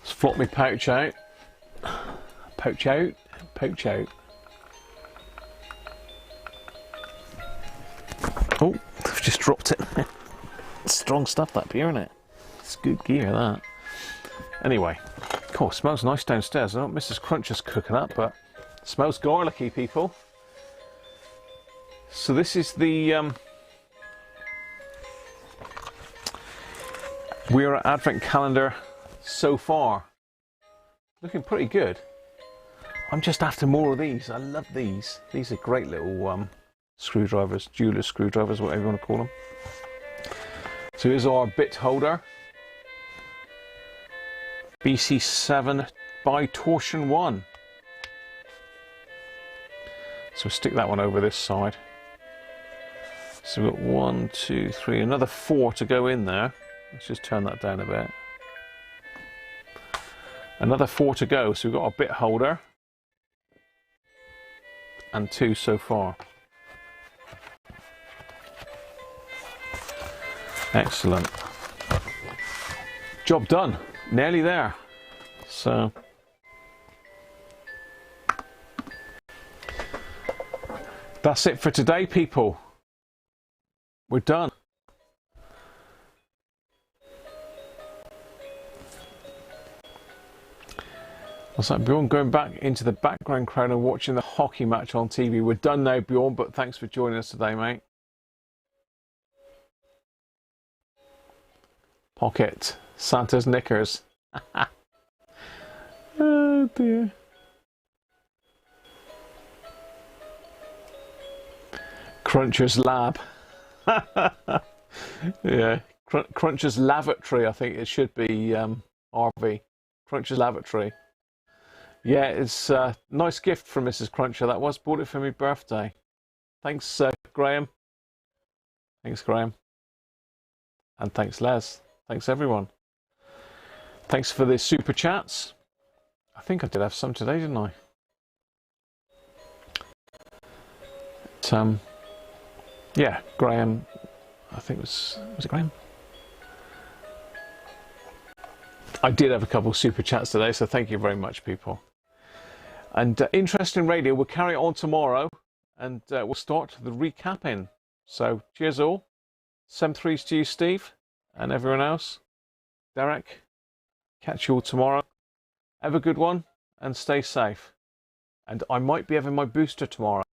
Flop my pouch out. Pouch out. Pouch out. Oh, I've just dropped it. Strong stuff that beer, isn't it? It's good gear, that. Anyway, cool, smells nice downstairs. I don't know what Mrs. Cruncher's cooking up, but it smells garlicky, people. So this is the we're at Advent calendar so far. Looking pretty good. I'm just after more of these. I love these. These are great little screwdrivers, jeweler's screwdrivers, whatever you want to call them. So here's our bit holder. BC7 by Torsion 1. So we'll stick that one over this side. So we've got 1, 2, 3, another 4 to go in there. Let's just turn that down a bit. Another 4 to go, so we've got our bit holder and 2 so far. Excellent. Job done. Nearly there. So that's it for today, people. We're done. What's that, Bjorn? Going back into the background crowd and watching the hockey match on TV. We're done now, Bjorn, but thanks for joining us today, mate. Pocket. Santa's knickers. Oh dear. Cruncher's lab. Yeah. Cruncher's lavatory, I think it should be, RV. Cruncher's lavatory. Yeah, it's a nice gift from Mrs. Cruncher. That was. Bought it for my birthday. Thanks, Graham. Thanks, Graham. And thanks, Les. Thanks, everyone. Thanks for the super chats. I think I did have some today, didn't I? But, yeah, Graham. I think it was it Graham? I did have a couple of super chats today, so thank you very much, people. And interesting radio, we'll carry it on tomorrow, and we'll start the recapping. So, cheers all. 7-3s to you, Steve, and everyone else. Derek, catch you all tomorrow. Have a good one, and stay safe. And I might be having my booster tomorrow.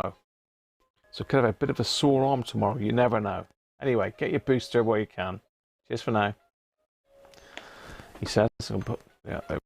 So could have a bit of a sore arm tomorrow, you never know. Anyway, get your booster where you can. Cheers for now. He says, I'll put, yeah, there